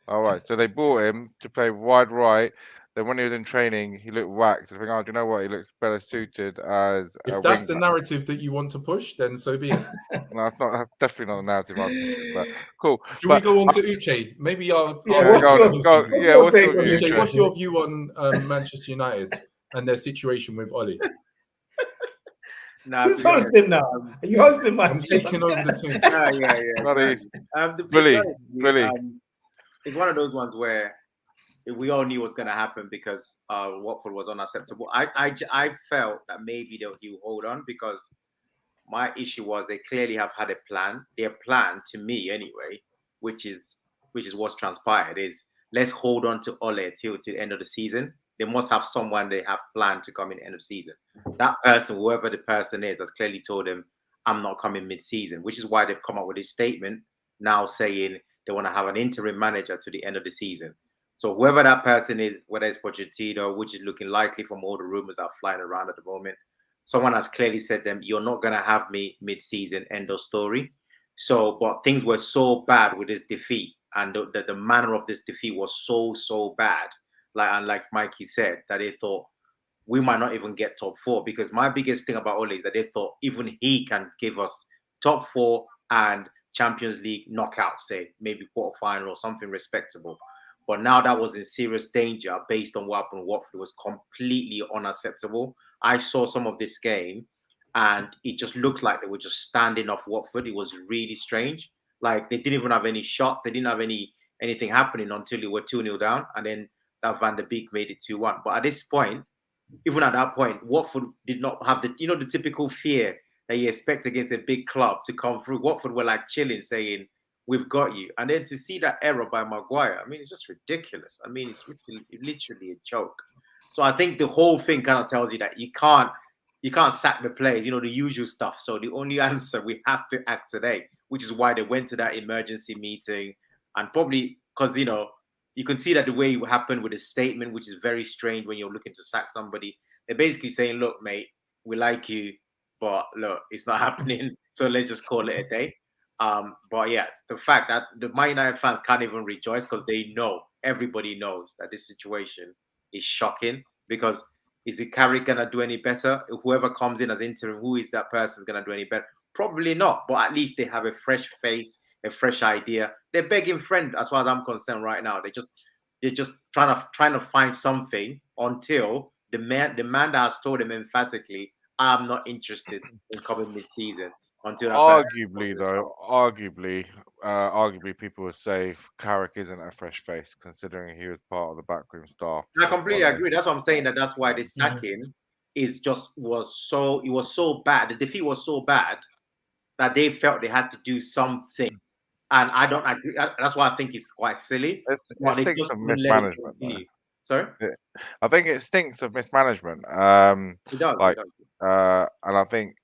All right. So they bought him to play wide right. Then when he was in training, he looked whacked. I think, do you know what? He looks better suited as. If that's the narrative that you want to push, then so be it. No, it's not. That's definitely not the narrative I'm pushing. But cool. Should we go on to Uche? Maybe go. Uche, what's your view on Manchester United and their situation with Oli? Who's hosting now? Are you hosting, man? I'm taking over the team. Really. It's one of those ones where we all knew what's going to happen because Watford was unacceptable. I felt that maybe he'll hold on because my issue was they clearly have had a plan. Their plan, to me anyway, which is what's transpired, is let's hold on to Ole till the end of the season. They must have someone they have planned to come in the end of the season. That person, whoever the person is, has clearly told them, I'm not coming mid-season, which is why they've come up with this statement now saying they want to have an interim manager to the end of the season. So whoever that person is, whether it's Pochettino, which is looking likely from all the rumors that are flying around at the moment, someone has clearly said to them, you're not going to have me mid-season, end of story. So, but things were so bad with this defeat, and the manner of this defeat was so bad. Like Mikey said, that they thought we might not even get top four, because my biggest thing about Ole is that they thought even he can give us top four and Champions League knockout, say maybe quarterfinal or something respectable. But now that was in serious danger based on what happened. Watford was completely unacceptable. I saw some of this game and it just looked like they were just standing off Watford. It was really strange. Like they didn't even have any shot. They didn't have anything happening until they were 2-0 down. And then that Van der Beek made it 2-1. But at this point, even at that point, Watford did not have the typical fear that you expect against a big club to come through. Watford were like chilling, saying, we've got you. And then to see that error by Maguire, I mean, it's just ridiculous. I mean, it's literally a joke. So I think the whole thing kind of tells you that you can't sack the players, the usual stuff. So the only answer, we have to act today, which is why they went to that emergency meeting. And probably because, you can see that the way it happened with a statement, which is very strange when you're looking to sack somebody. They're basically saying, look, mate, we like you, but look, it's not happening. So let's just call it a day. But yeah, the fact that the Man United fans can't even rejoice because everybody knows that this situation is shocking, because is it Carrick going to do any better? Whoever comes in as interim, who is that person going to do any better? Probably not, but at least they have a fresh face, a fresh idea. They're begging friend as far as I'm concerned right now. They just They're just trying to find something until the man that has told them emphatically, I'm not interested in coming mid-season until that Arguably, though, arguably, people would say Carrick isn't a fresh face, considering he was part of the backroom staff. I completely agree. That's what I'm saying. That's why the sacking was so bad. The defeat was so bad that they felt they had to do something. And I don't agree. That's why I think it's quite silly. It stinks of mismanagement. Sorry? I think it stinks of mismanagement. It does. And I think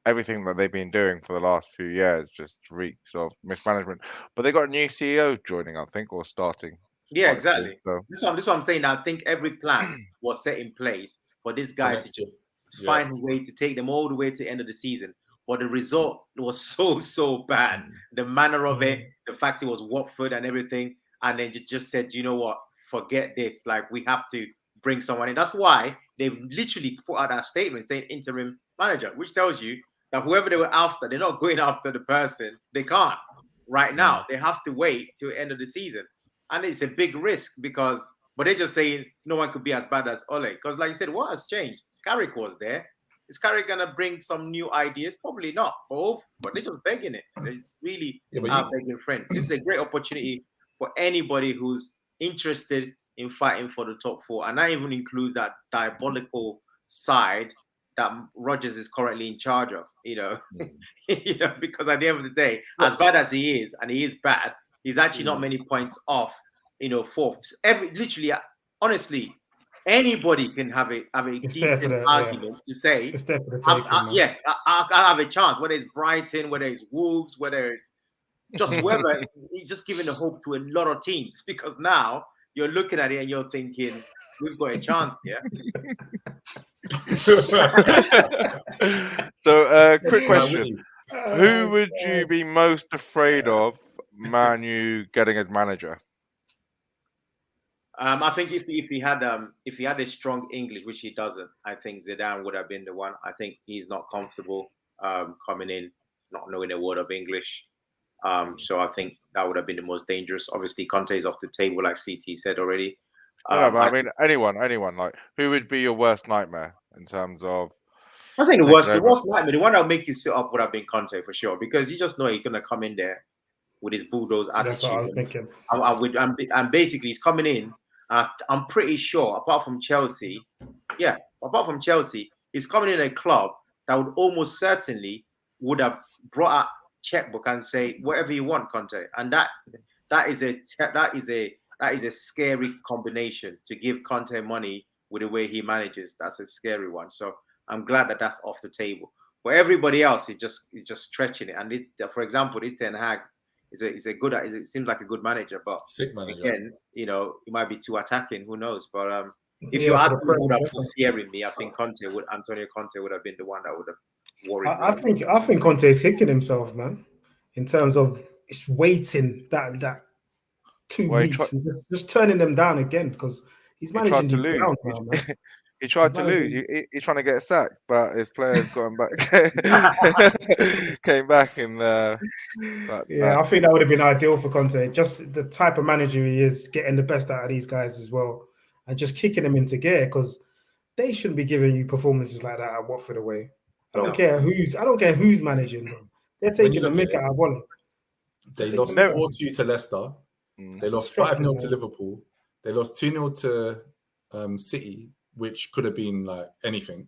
everything that they've been doing for the last few years just reeks of mismanagement. But they got a new CEO joining, I think, or starting. Yeah, exactly. So. This is what I'm saying. I think every plan was set in place for this guy to just find a way to take them all the way to the end of the season. But the result was so bad. The manner of it, the fact it was Watford and everything, and then just said, you know what, forget this. Like, we have to bring someone in. That's why they've literally put out that statement saying interim manager, which tells you that whoever they were after, they're not going after the person. They can't right now. They have to wait till the end of the season. And it's a big risk but they're just saying no one could be as bad as Ole. Because like you said, what has changed? Carrick was there. Is Carrick going to bring some new ideas? Probably not. But they're just begging it. They really are begging friends. This is a great opportunity for anybody who's interested in fighting for the top four. And I even include that diabolical side that Rodgers is currently in charge of, because at the end of the day, as bad as he is, and he is bad, he's actually not many points off, fourth. Literally, honestly, anybody can have a decent argument to say, I have a chance, whether it's Brighton, whether it's Wolves, whether it's just whoever. He's just giving the hope to a lot of teams, because now you're looking at it and you're thinking, we've got a chance here. So, quick question. Who would you be most afraid of Man U getting as manager? I think if he had a strong English, which he doesn't, I think Zidane would have been the one. I think he's not comfortable coming in, not knowing a word of English. So I think that would have been the most dangerous. Obviously, Conte is off the table, like CT said already. But I mean, anyone, like, who would be your worst nightmare in terms of? I think the worst nightmare, the one that would make you sit up would have been Conte for sure, because you just know he's gonna come in there with his bulldoze attitude. That's what I was thinking. And basically, he's coming in. I'm pretty sure, apart from Chelsea, he's coming in a club that would almost certainly would have brought out checkbook and say whatever you want, Conte, and that is a scary combination to give Conte money with the way he manages. That's a scary one. So I'm glad that that's off the table. But everybody else is just stretching it. And for example, this Ten Hag it seems like a good manager, but sick manager. Again, he might be too attacking. Who knows? But if you ask me who would have put fear in me, I think Antonio Conte would have been the one that would have worried me. I think Conte is kicking himself, man, in terms of waiting that 2 weeks and just turning them down again, because he's managing these grounds now, man. He tried to lose. He's trying to get sacked, but his players got him back. Came back and I think that would have been ideal for Conte. Just the type of manager he is, getting the best out of these guys as well, and just kicking them into gear, because they shouldn't be giving you performances like that at Watford away. I don't care who's managing them. They're taking the mick out of Wally. They lost 4-2 to Leicester. They lost 5-0 to Liverpool. They lost 2-0 to City, which could have been like anything,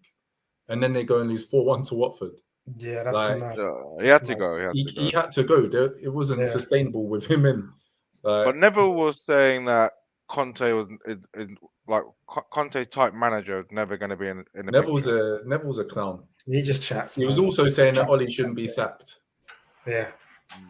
and then they go and lose 4-1 to Watford. Yeah, that's he had to go. He had to go. It wasn't sustainable with him in. But Neville was saying that Conte was like Conte type manager was never going to be in the Neville's a clown. He just chats. He was also saying that Ollie shouldn't be sacked. Yeah,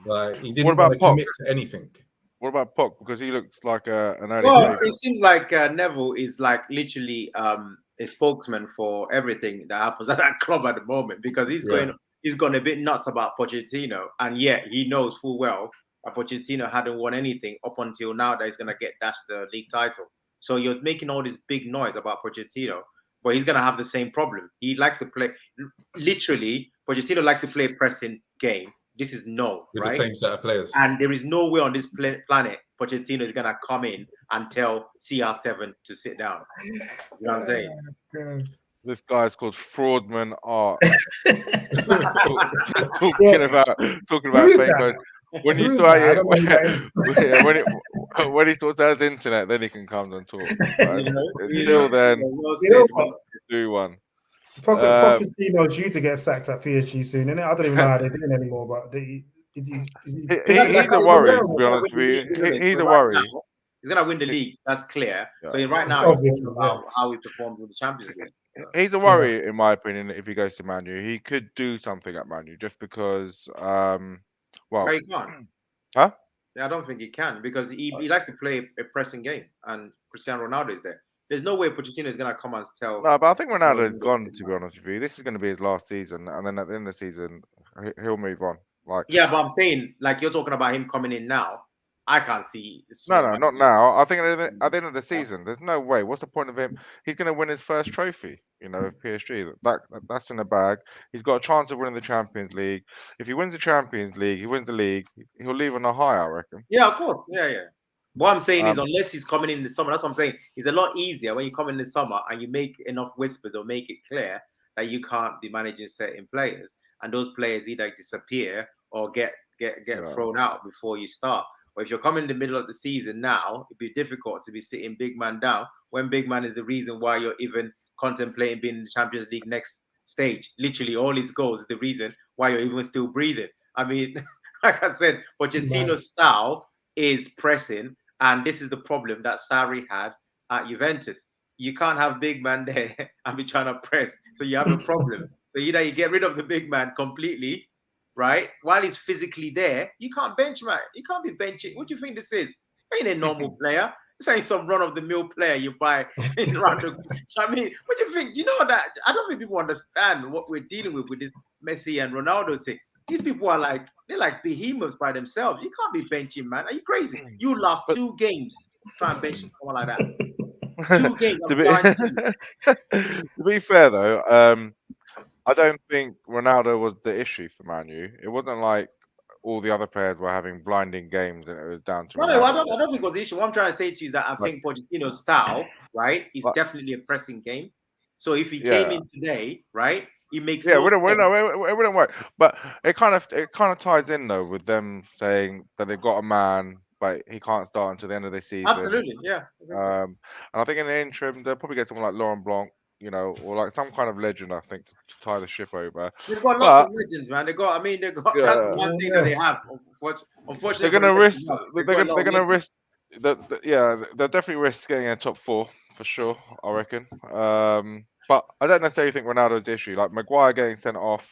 like he didn't want to commit to anything. What about Poch? Because he looks like an early. Well, it seems like Neville is like literally a spokesman for everything that happens at that club at the moment, because he's gone a bit nuts about Pochettino, and yet he knows full well that Pochettino hadn't won anything up until now that he's going to get dashed the league title. So you're making all this big noise about Pochettino, but he's going to have the same problem. He likes to play, literally, Pochettino likes to play a pressing game. This is with right? the same set of players. And there is no way on this planet Pochettino is gonna come in and tell CR7 to sit down. You know what I'm saying? This guy's called Fraudman Art. talking about fake coach. When you saw when he sorts out his internet, then he can come and talk. Right? Until then, do one. Pochettino's due to get sacked at PSG soon, and I don't even know how they're doing anymore. But he's a worry. To be honest with you, he's a worry. He's gonna win the league. That's clear. Yeah. So right now, it's about how he performs with the Champions League. He's a worry, in my opinion. If he goes to Man U, he could do something at Man U, just because. Well, he can't. Huh? Yeah, I don't think he can, because he likes to play a pressing game, and Cristiano Ronaldo is there. There's no way Pochettino is going to come and tell. No, but I think Ronaldo is gone, to be honest with you. This is going to be his last season, and then at the end of the season, he'll move on. Yeah, but I'm saying, like, you're talking about him coming in now. I can't see. No, not now. I think at the end of the season, there's no way. What's the point of him? He's going to win his first trophy, with PSG. That's in the bag. He's got a chance of winning the Champions League. If he wins the Champions League, he wins the league, he'll leave on a high, I reckon. Yeah, of course. Yeah. What I'm saying is, unless he's coming in the summer, that's what I'm saying. It's a lot easier when you come in the summer and you make enough whispers or make it clear that you can't be managing certain players, and those players either disappear or get thrown out before you start. Or if you're coming in the middle of the season now, it'd be difficult to be sitting big man down when big man is the reason why you're even contemplating being in the Champions League next stage. Literally, all his goals is the reason why you're even still breathing. I mean, like I said, Pochettino's style is pressing, and this is the problem that Sarri had at Juventus. You can't have big man there and be trying to press, so you have a problem. So either you get rid of the big man completely, right? While he's physically there, you can't bench, man. You can't be benching. What do you think this is? Ain't a normal player. This ain't some run-of-the-mill player you buy in random. I mean, what do you think? You know that? I don't think people understand what we're dealing with this Messi and Ronaldo thing. These people are they're like behemoths by themselves. You can't be benching, man. Are you crazy? You lost 2 games trying to bench someone like that. 2 games. To be fair, though, I don't think Ronaldo was the issue for Man U. It wasn't like all the other players were having blinding games and it was down to No, I don't think it was the issue. What I'm trying to say to you is that I think Pochettino's style, right, is definitely a pressing game. So if he came in today, right, it makes it wouldn't work. But it kind of ties in though with them saying that they've got a man, but he can't start until the end of the season. Absolutely, yeah. And I think in the interim they'll probably get someone like Laurent Blanc, or like some kind of legend, I think, to tie the ship over. They've got lots of legends, man. They've got that's the one thing that they have. Unfortunately, they're gonna risk. They're gonna risk. They'll definitely risk getting a top 4 for sure, I reckon. But I don't necessarily think Ronaldo's the issue. Like Maguire getting sent off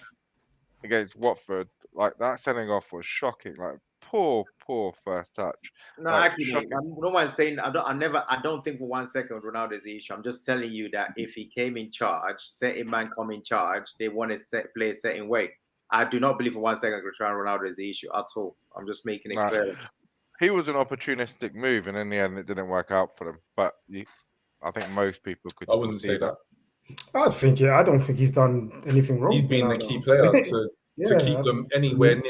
against Watford, like that sending off was shocking. Like poor first touch. No, actually, no one's saying. I don't think for 1 second Ronaldo is the issue. I'm just telling you that if he came in charge, certain man come in charge, they want to play a certain way. I do not believe for 1 second Cristiano Ronaldo is the issue at all. I'm just making it clear. He was an opportunistic move, and in the end, it didn't work out for them. But I think most people could. I wouldn't say that. I don't think he's done anything wrong. He's been the key player to keep them anywhere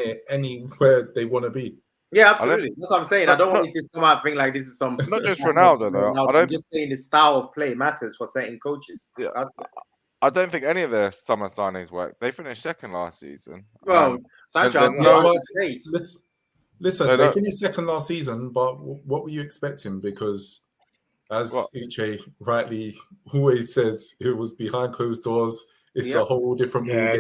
they want to be. Yeah, absolutely. That's what I'm saying. I don't want you to come out and think like this is some. Not just Ronaldo, though. I'm just saying the style of play matters for certain coaches. Yeah. I don't think any of their summer signings worked. They finished second last season. Well, Sanchez. Listen, they finished second last season, but what were you expecting? Because as Uche rightly always says, it was behind closed doors. It's a whole different ball game.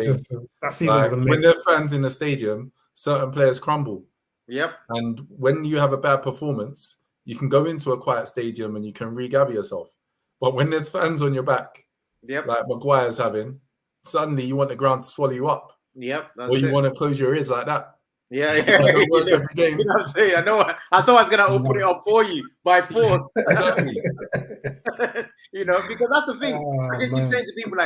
That season was amazing. When there are fans in the stadium, certain players crumble. Yep. And when you have a bad performance, you can go into a quiet stadium and you can regather yourself. But when there's fans on your back, like Maguire's having, suddenly you want the ground to swallow you up. Yep. Or you want to close your ears like that. Yeah. Every game. You know what I'm saying? I know. Someone's going to open it up for you by force. Exactly. Because that's the thing. I keep saying to people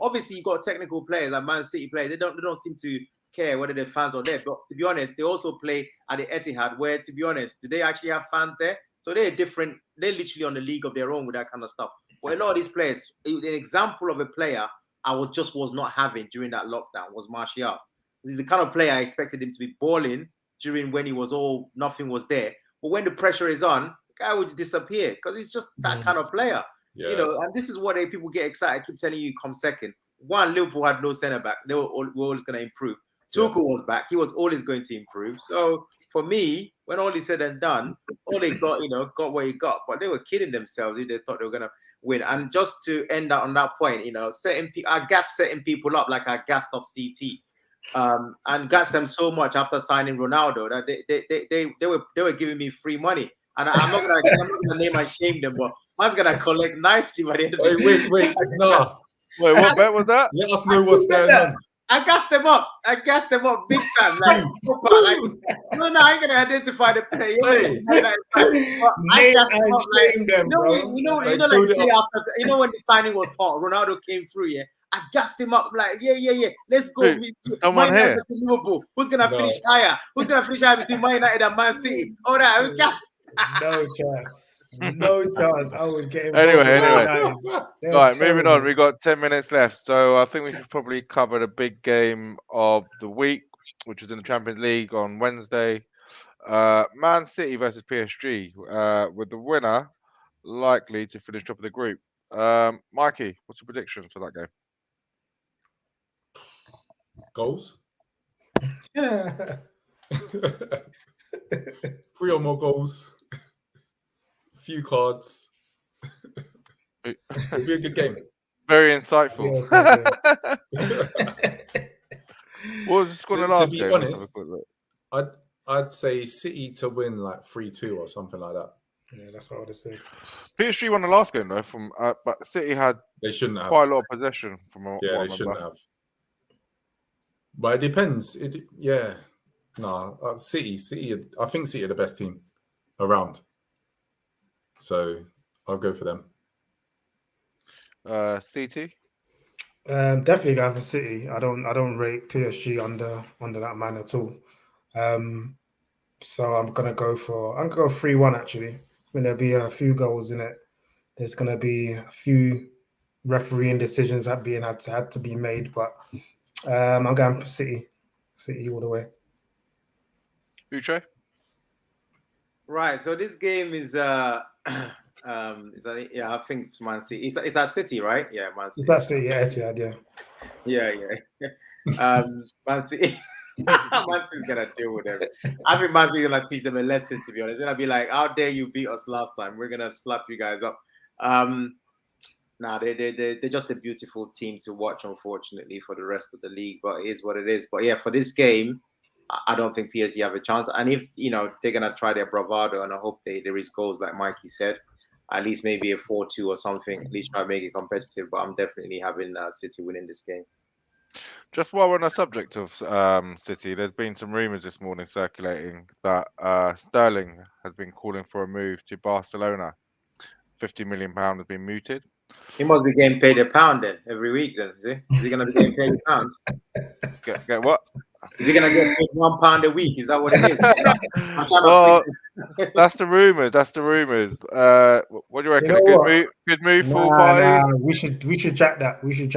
obviously you got technical players like Man City players. They don't seem to care whether they're fans or there. But to be honest, they also play at the Etihad, where, to be honest, do they actually have fans there? So they're different. They're literally on the league of their own with that kind of stuff. But a lot of these players, an example of a player I was not having during that lockdown was Martial. He's the kind of player I expected him to be balling during when he was nothing was there. But when the pressure is on, the guy would disappear because he's just that kind of player. Yeah. You know, and this is what people get excited. I keep telling you, come second. One, Liverpool had no centre back. They were always going to improve. Tuchel was back. He was always going to improve. So for me, when all is said and done, all they got, got what he got. But they were kidding themselves if they thought they were going to win. And just to end on that point, I gassed certain people up like I gassed up CT. And gassed them so much after signing Ronaldo that they were giving me free money. And I'm not gonna name and shame them, but man's gonna collect nicely by the end of the season. Wait, no. Wait, what bet was that? Let us know what's going on. I gassed them up big time. Like, no, I ain't gonna identify the player. I gassed them up like, when the signing was hot, Ronaldo came through, yeah. I gassed him up like, yeah. Let's go. Someone here. Versus Liverpool. Who's gonna finish higher? Who's gonna finish higher between Man United and Man City? All that. I gassed. No chance. No chance. I would get him. Anyway. Right, moving on. We've got 10 minutes left. So I think we should probably cover the big game of the week, which was in the Champions League on Wednesday. Man City versus PSG, with the winner likely to finish top of the group. Mikey, what's your prediction for that game? Goals? 3 or more goals. Few cards. It'll be a good game. Very insightful. What was the score in the last be game? honest, I'd say City to win like 3-2 or something like that. Yeah, that's what I would have said. PSG won the last game though, but City had they shouldn't have quite a lot of possession from what I they shouldn't have. But it depends. City. I think City are the best team around, so I'll go for them. CT. Definitely going for City. I don't rate PSG under that man at all. So I'm gonna go 3-1 actually. I mean, there'll be a few goals in it. There's gonna be a few refereeing decisions that had to be made, but I'm going for City all the way. Uche? Right. So this game is I think it's Man City. It's at City, right? Yeah, Man City. It's at City, yeah, Etihad, yeah. Man City. Man City's gonna deal with them. I think Man City's gonna teach them a lesson. To be honest, it's gonna be like, how dare you beat us last time? We're gonna slap you guys up. They're just a beautiful team to watch, unfortunately, for the rest of the league. But it is what it is. But yeah, for this game, I don't think PSG have a chance. And if they're gonna try their bravado, and I hope there is goals, like Mikey said, at least maybe a 4-2 or something. At least try to make it competitive. But I'm definitely having City winning this game. Just while we're on the subject of City, there's been some rumours this morning circulating that Sterling has been calling for a move to Barcelona. £50 million has been mooted. He must be getting paid £1 then every week. Then is he going to be getting paid £1? Get what? Is he going to get paid £1 a week? Is that what it is? That's the rumours. What do you reckon? Good move for party. We should jack that. He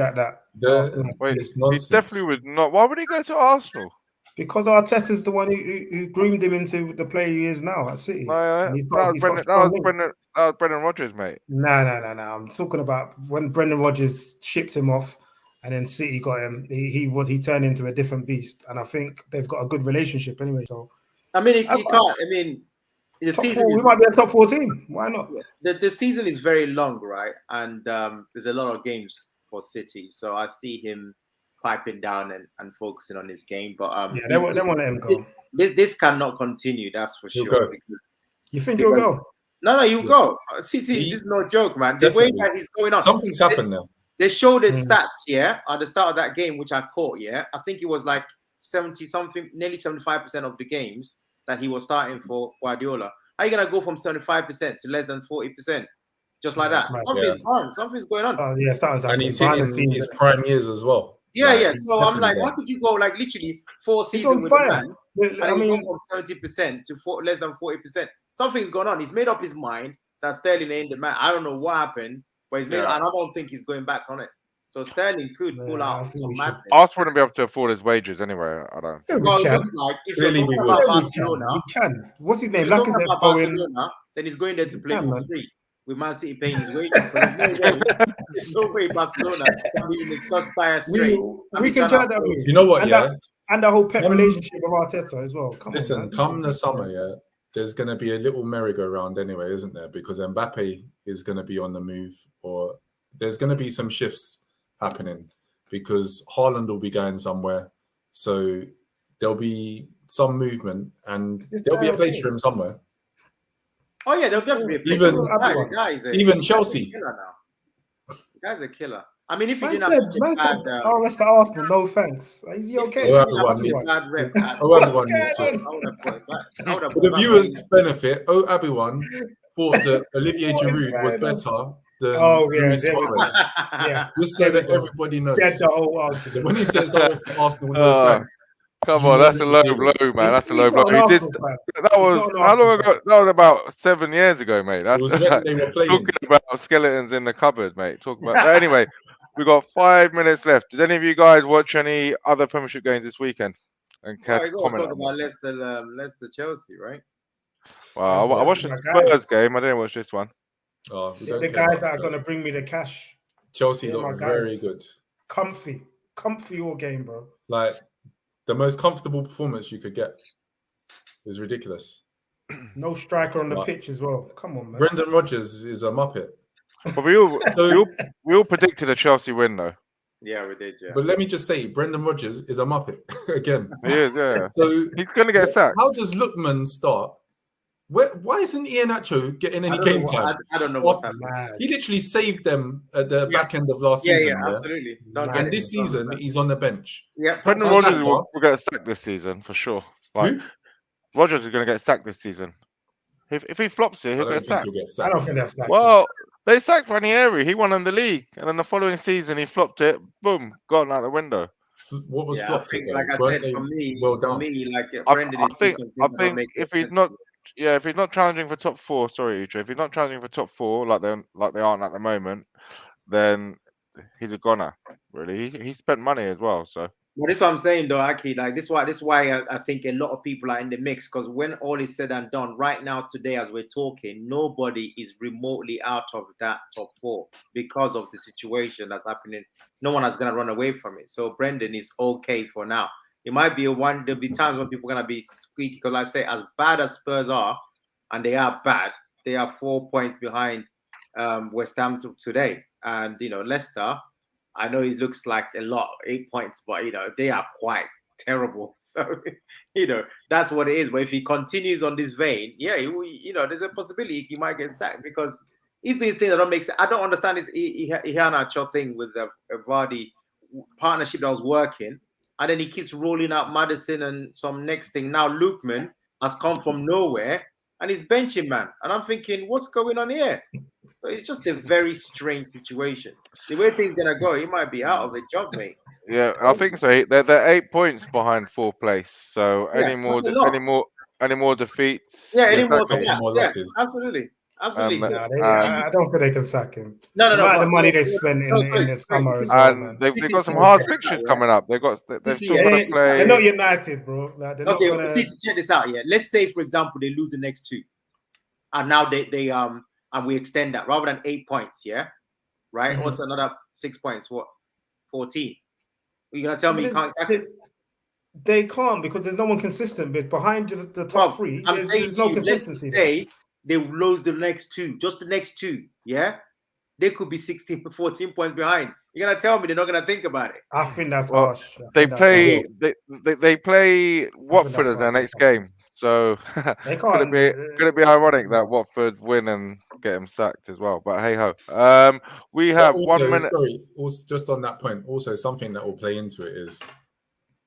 definitely would not. Why would he go to Arsenal? Because Arteta's the one who groomed him into the player he is now at City. That was Brendan Rodgers, mate. No. I'm talking about when Brendan Rodgers shipped him off, and then City got him. He turned into a different beast, and I think they've got a good relationship anyway. So I mean, he can't. I mean, the season we might be a top 4 team. Why not? The season is very long, right? And there's a lot of games for City, so I see him piping down and focusing on his game. But they want to let him go. This cannot continue. That's for sure. You think he'll go? No, he'll go. CT, this is no joke, man. The way that he's going on, something's happened now. They showed it stats, at the start of that game, which I caught. I think it was like 70-something, nearly 75% of the games that he was starting for Guardiola. How are you gonna go from 75% to less than 40%? Just like that. Something's going on. And he's hitting his prime years as well. Yeah. So I'm like, how could you go like literally 4 seasons with a man? And he's gone from 70% to less than 40%. Something's going on. He's made up his mind that Sterling ain't the man. I don't know what happened, but he's made. And I don't think he's going back on it. So Sterling could pull Yeah, I out think some we should. madness. Arsenal wouldn't be able to afford his wages anyway. I don't. Yeah, we Well, it can. looks like if Clearly you're we talking would. about Yeah, we Barcelona, can. What's his if name? you're talking Lacazette's about going. Barcelona, then he's going there to play Yeah, for man. free with Man City paying his wages. But there's no way Barcelona can be in such dire straits. We can try that move. You know what? And Yeah. And the whole pet Um, relationship with Arteta as well. Come Listen, on, man. come the summer, yeah, there's going to be a little merry-go-round anyway, isn't there? Because Mbappe is going to be on the move, or there's going to be some shifts happening because Haaland will be going somewhere. So there'll be some movement and there'll be a place for him somewhere. Oh yeah, there'll definitely be a Even- the guy is even Chelsea. The killer now. The guy's a killer. I mean, if he Man didn't have said, such a bad, RS to Arsenal, no thanks. Is he if okay? he didn't everyone have such a needs- bad rep, Oh, everyone is What's just I would have put it back. I would have for put the it back. viewers' benefit. Oh, everyone thought that Olivier What is Giroud was going on? better than Oh, yeah, Luis there we go. Suarez. Yeah. Just so There we that go. everybody knows. Get the whole So argument. when he says RS to Arsenal, no Oh, thanks. Come You on, know that's a low the blow, deal. man. That's a He's low blow. not an He did. Arsenal fan. That was not an how long Arsenal ago? That was about 7 years ago, mate. It That's was when they were playing. talking about skeletons in the cupboard, mate. Talk about. But anyway, we got 5 minutes left. Did any of you guys watch any other Premiership games this weekend? And care Well, to you got to comment talk on about them? Leicester Chelsea, right? Well, I That's watched the my Spurs guys. game. I didn't watch this one. Oh, we The don't care guys about that are Spurs. going to bring me the cash. Chelsea They're look my very guys. good. Comfy all game, bro. Like the most comfortable performance you could get is ridiculous. No striker on the Right. pitch as well. Come on, man. Brendan Rodgers is a muppet. But we all predicted a Chelsea win, though. Yeah, we did. Yeah. But let me just say, Brendan Rodgers is a muppet again. He is, yeah. So He's gonna get sacked. how does Lookman start? Why isn't Iheanacho getting any I don't game know time? I don't know what's What? happening. Mad. He literally saved them at the Yeah. back end of last Yeah, season. yeah, absolutely. Don't Man, get And it. this Don't season, do that. he's on the bench. Yeah, Brendan Sounds Rodgers like will get sacked this season for sure. Like Who? Rodgers is gonna get sacked this season. If he flops it, I he'll don't get think sacked. he'll get I sacked. don't think that's like Well, they sacked Ranieri. He won in the league, and then the following season he flopped it. Boom, gone out the window. What was yeah. I flopped think, though? like I Weren't said, they for me, well done? Brendan is doing some I things that don't think make if sense. he's not, yeah, if he's not challenging for top four, sorry, Uche, if he's not challenging for top four like they aren't at the moment, then he's a goner. Really, he spent money as well. So Well, this is what I'm saying, though, Aki. Like this is why I think a lot of people are in the mix, because when all is said and done, right now, today, as we're talking, nobody is remotely out of that top four because of the situation that's happening. No one is gonna run away from it. So Brendan is okay for now. It might be there'll be times when people are gonna be squeaky, because I say, as bad as Spurs are, and they are bad, they are 4 points behind West Ham today, and Leicester. I know it looks like a lot, 8 points, but they are quite terrible. So that's what it is. But if he continues on this vein, yeah, there's a possibility he might get sacked, because he's the thing that don't make sense. I don't understand this Iheanacho thing with the Vardy partnership that was working, and then he keeps rolling out Maddison and some next thing. Now Lookman has come from nowhere and he's benching man, and I'm thinking, what's going on here? So it's just a very strange situation. The way things gonna go, he might be out of the job, mate. yeah, I think so. They're 8 points behind fourth place. So Yeah, any more that's a lot. defeats? Yeah, any more Exactly. snaps? More Yeah, losses. absolutely. And- I don't think they can sack him. No, The amount of but- money they spent in the summer as well, man. And they've City got some still hard gets fixtures that, yeah. coming up. They've City, still yeah, got They- to play. They're not United, bro. Like, they're Okay, not gonna. see, check this out. Yeah, let's say, for example, they lose the next two, and now they and we extend that rather than 8 points. Yeah, right. Mhm. Also another 6 points. What? 14. You're gonna tell me you can't sack They, him? they can't, because there's no one consistent. But behind the top Well, three, I'm saying there's to no you, let's consistency. say they lose the next two, just the next two. Yeah, they could be 16, 14 points behind. You're gonna tell me they're not gonna think about it? I think that's Well, harsh. I They think that's play harsh. they play Watford that's as their right. next game. So They could it be ironic that Watford win and get him sacked as well? But hey ho. We have also, 1 minute. Sorry, also, just on that point, also something that will play into it is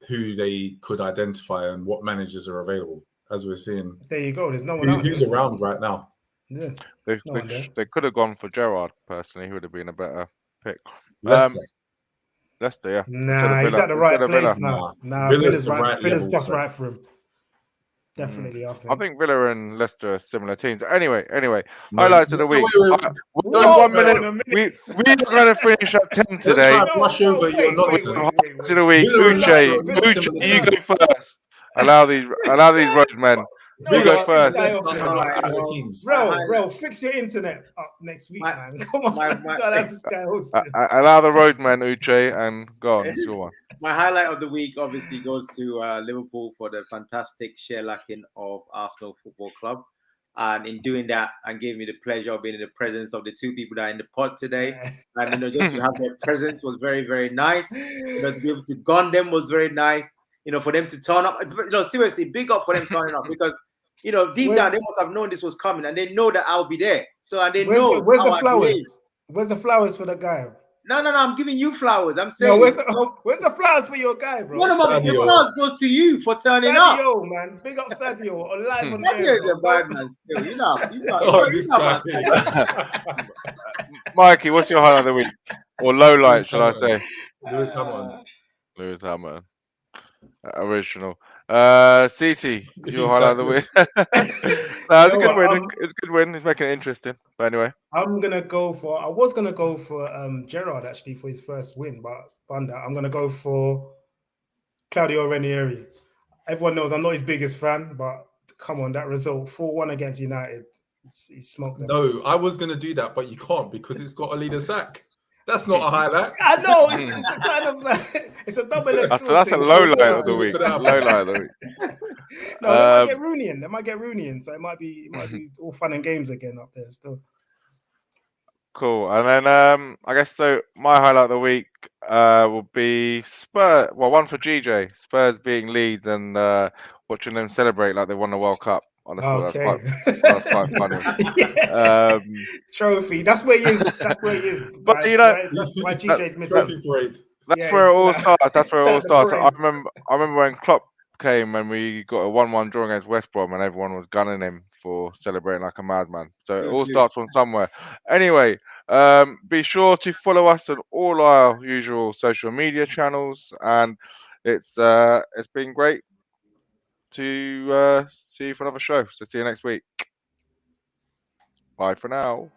who they could identify and what managers are available. As we're seeing, There you go. There's no one out who's there. around right now. Yeah. They, No one there. they could have gone for Gerrard personally, who would have been a better pick. Leicester. Leicester, yeah. Nah, he's Villa. at the right Instead of place Villa. now. Nah, Villa's Villa's the right. right Villa's level, just bro. right for him. Definitely, I I think. think Villa and Leicester are similar teams. Anyway, No, highlights of the week. wait. We've Don't got 1 try- minute. We are going to finish at 10 Don't today. try to brush over your nonsense. Highlights of the week. Villa and Leicester Uche, are similar you go teams. first. Allow these roadmen. You go Villa first. and Leicester Alright, are well, similar teams. Bro, fix your internet up next week, My- man. Come on, my- gotta have this guy hosting. Allow the roadman, Uche, and go on. It's your one. My highlight of the week obviously goes to Liverpool for the fantastic share-lacking of Arsenal Football Club. And in doing that, and gave me the pleasure of being in the presence of the two people that are in the pod today. And just to have their presence was very, very nice. To be able to gun them was very nice. For them to turn up. Seriously, big up for them turning up because deep down they must have known this was coming, and they know that I'll be there. And they know where's how the I flowers? behave. Where's the flowers for the guy? No, I'm giving you flowers. I'm saying. No, where's the flowers for your guy, bro? One of my flowers goes to you for turning up. Sadio, man. Big up Sadio. Live on Sadio air, is a bad man still. This guy. Mikey, what's your highlight of the week? Or low light, shall I say? Lewis Hamilton. Lewis Hamilton. Original. CT, your highlight of the week. It's a good win. It's a good win. He's making it interesting. But anyway. I was gonna go for Gerrard actually for his first win, but I'm gonna go for Claudio Ranieri. Everyone knows I'm not his biggest fan, but come on, that result 4-1 against United, he smoked them. No, I was going to do that, but you can't because it's got a leader sack. That's not a highlight. I know it's a kind of it's a double-edged sword. That's a low light of the week. Low light of the week. No, they might get Rooney in. They might get Rooney in, so it might be all fun and games again up there still. Cool. And then I guess so. My highlight of the week will be Spurs. Well, one for GJ. Spurs beating Leeds and watching them celebrate like they won the World Cup. Honestly, that's quite funny. Trophy. That's where he is. That's where he is. But guys, right? That's why GJ's missing. That's where it all starts. That's where it all starts. I remember when Klopp came and we got a 1-1 draw against West Brom and everyone was gunning him for celebrating like a madman. So it all starts from somewhere. Anyway, be sure to follow us on all our usual social media channels, and it's been great to see you for another show. So see you next week. Bye for now.